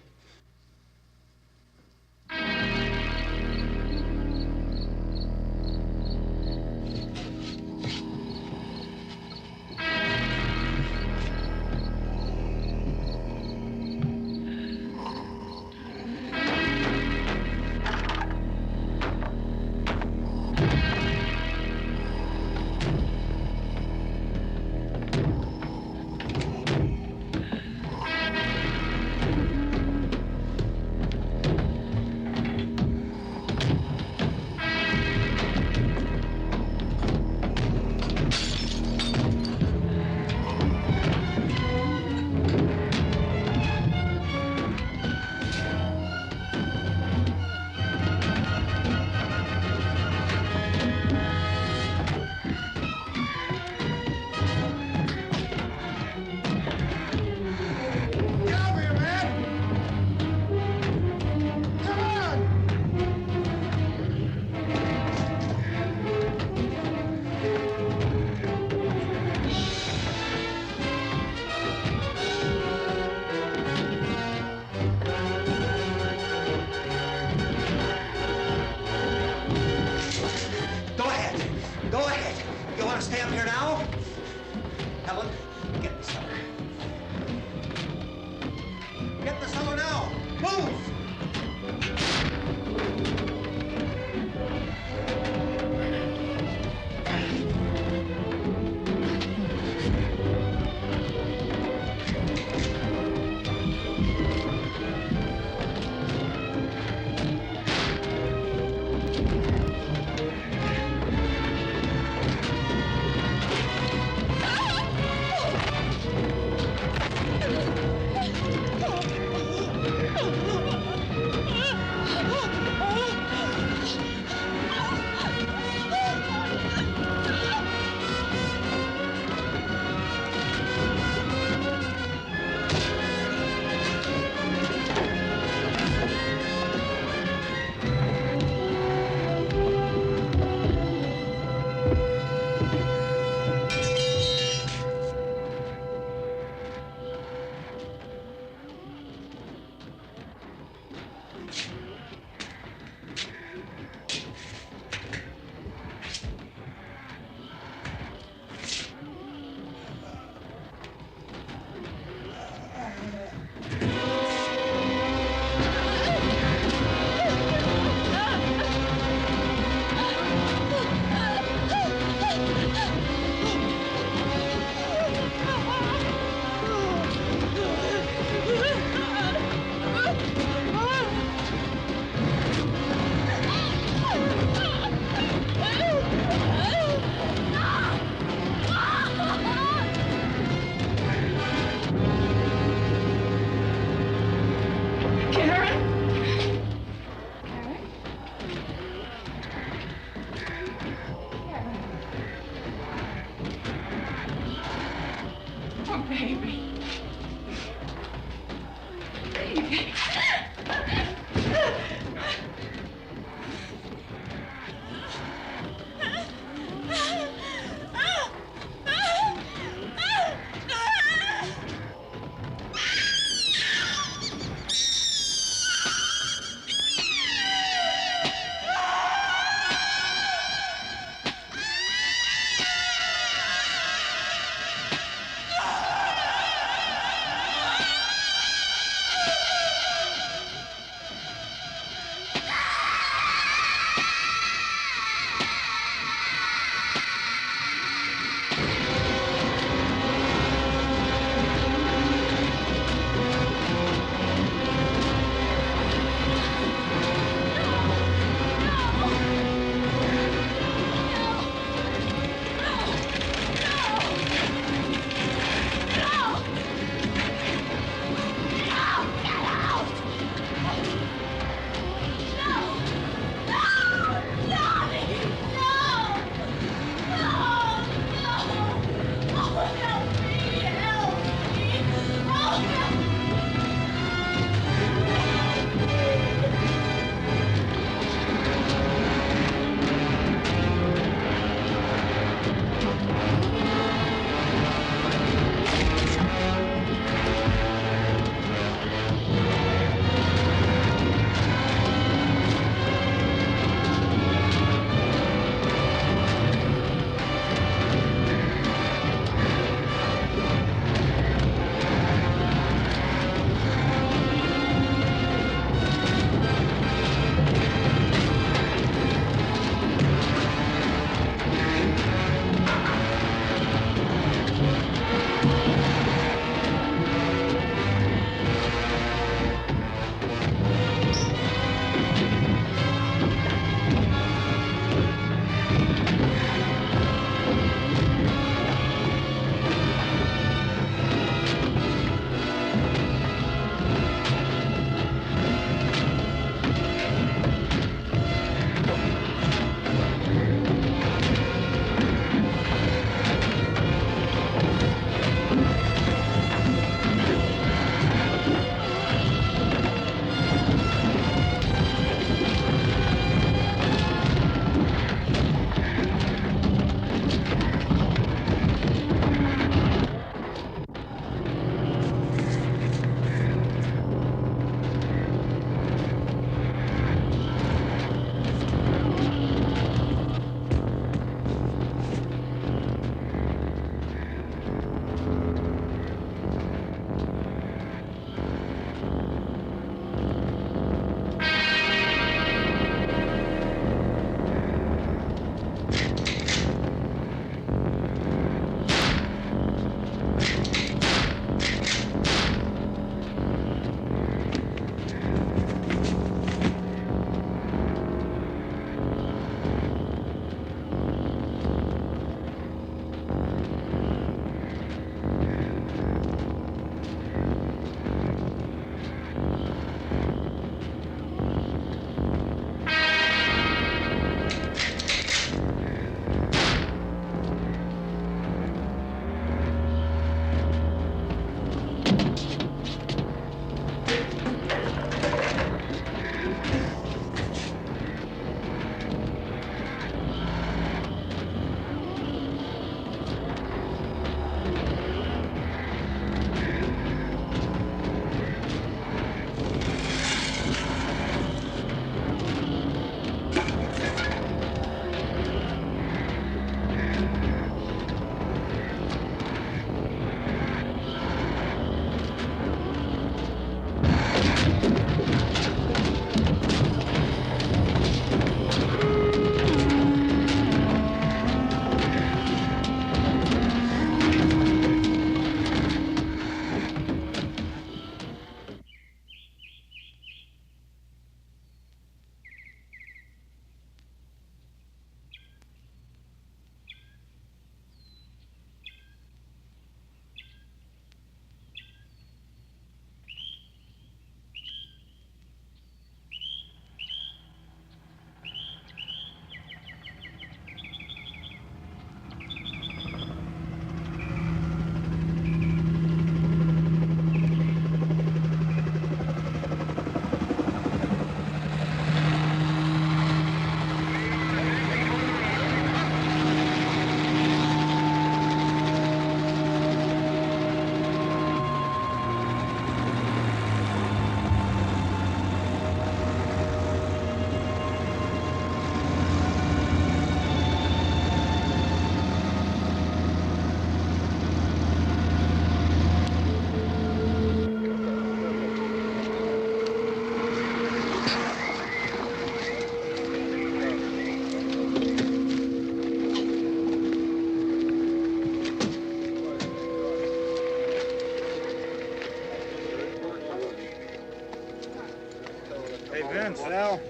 Hey, Vince, Al,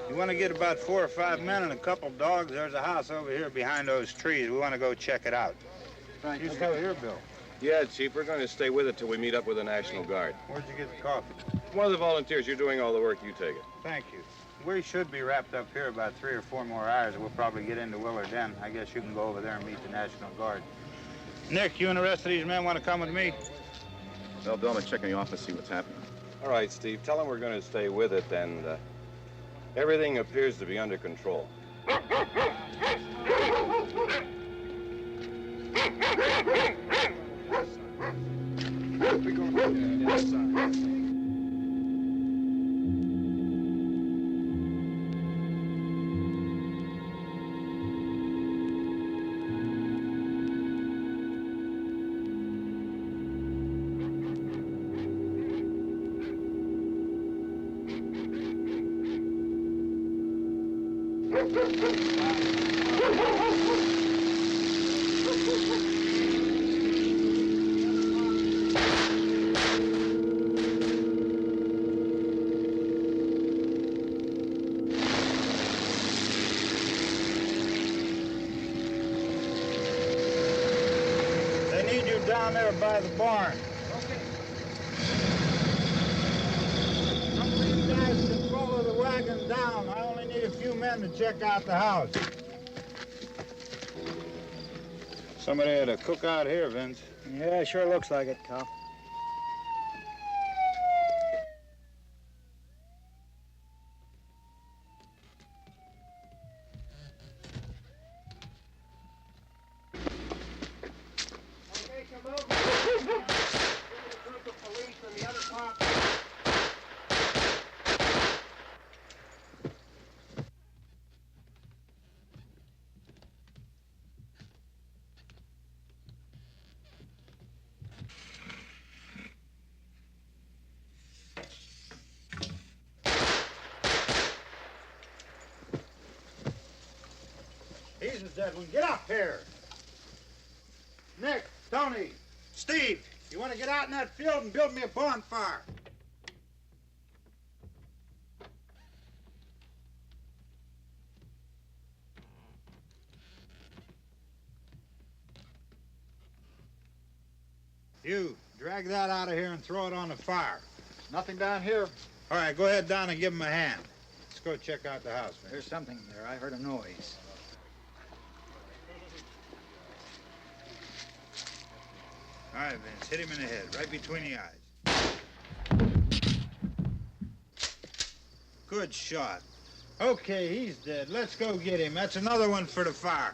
you want to get about 4 or 5 men and a couple dogs? There's a house over here behind those trees. We want to go check it out. Right. You still here, Bill? Yeah, Chief, we're going to stay with it till we meet up with the National Guard. Where'd you get the coffee? One of the volunteers, you're doing all the work, you take it. Thank you. We should be wrapped up here about 3 or 4 more hours. We'll probably get into Willard Den. I guess you can go over there and meet the National Guard. Nick, you and the rest of these men want to come with me? Well, Bill, I'm going to check in the office, see what's happening. All right, Steve, tell them we're going to stay with it, and everything appears to be under control. We go inside. They need you down there by the barn. Okay. Some of these guys can follow the wagon down. I only need a few men to check out the house. Somebody had a cookout here, Vince. Yeah, sure looks like it, Cal. Okay, come over. There's a group of police and the other cops. He's the dead one. Get up here. Nick, Tony, Steve, you want to get out in that field and build me a bonfire? You, drag that out of here and throw it on the fire. Nothing down here. All right, go ahead down and give him a hand. Let's go check out the house, man. There's something there. I heard a noise. All right, Vince, hit him in the head, right between the eyes. Good shot. Okay, he's dead. Let's go get him. That's another one for the fire.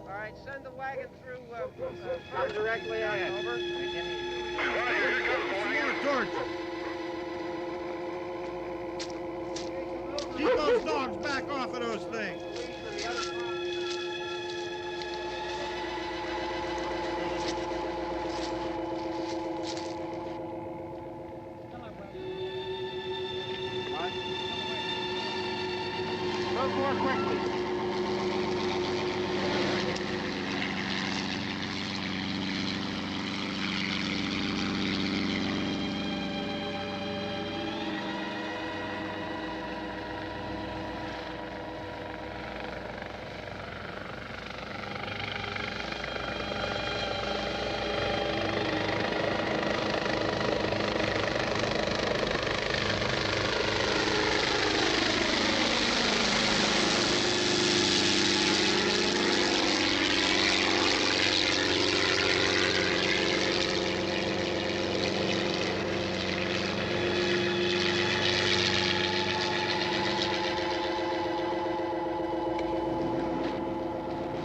All right, send the wagon through. Come directly ahead. Over. More torches. Keep those dogs back off of those things. Move more quickly.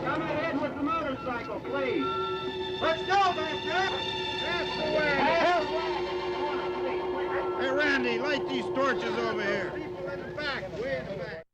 Come ahead with the motorcycle, please. Let's go, back there. That's the way. Hey, Randy, light these torches over here. People in the back, way in the back.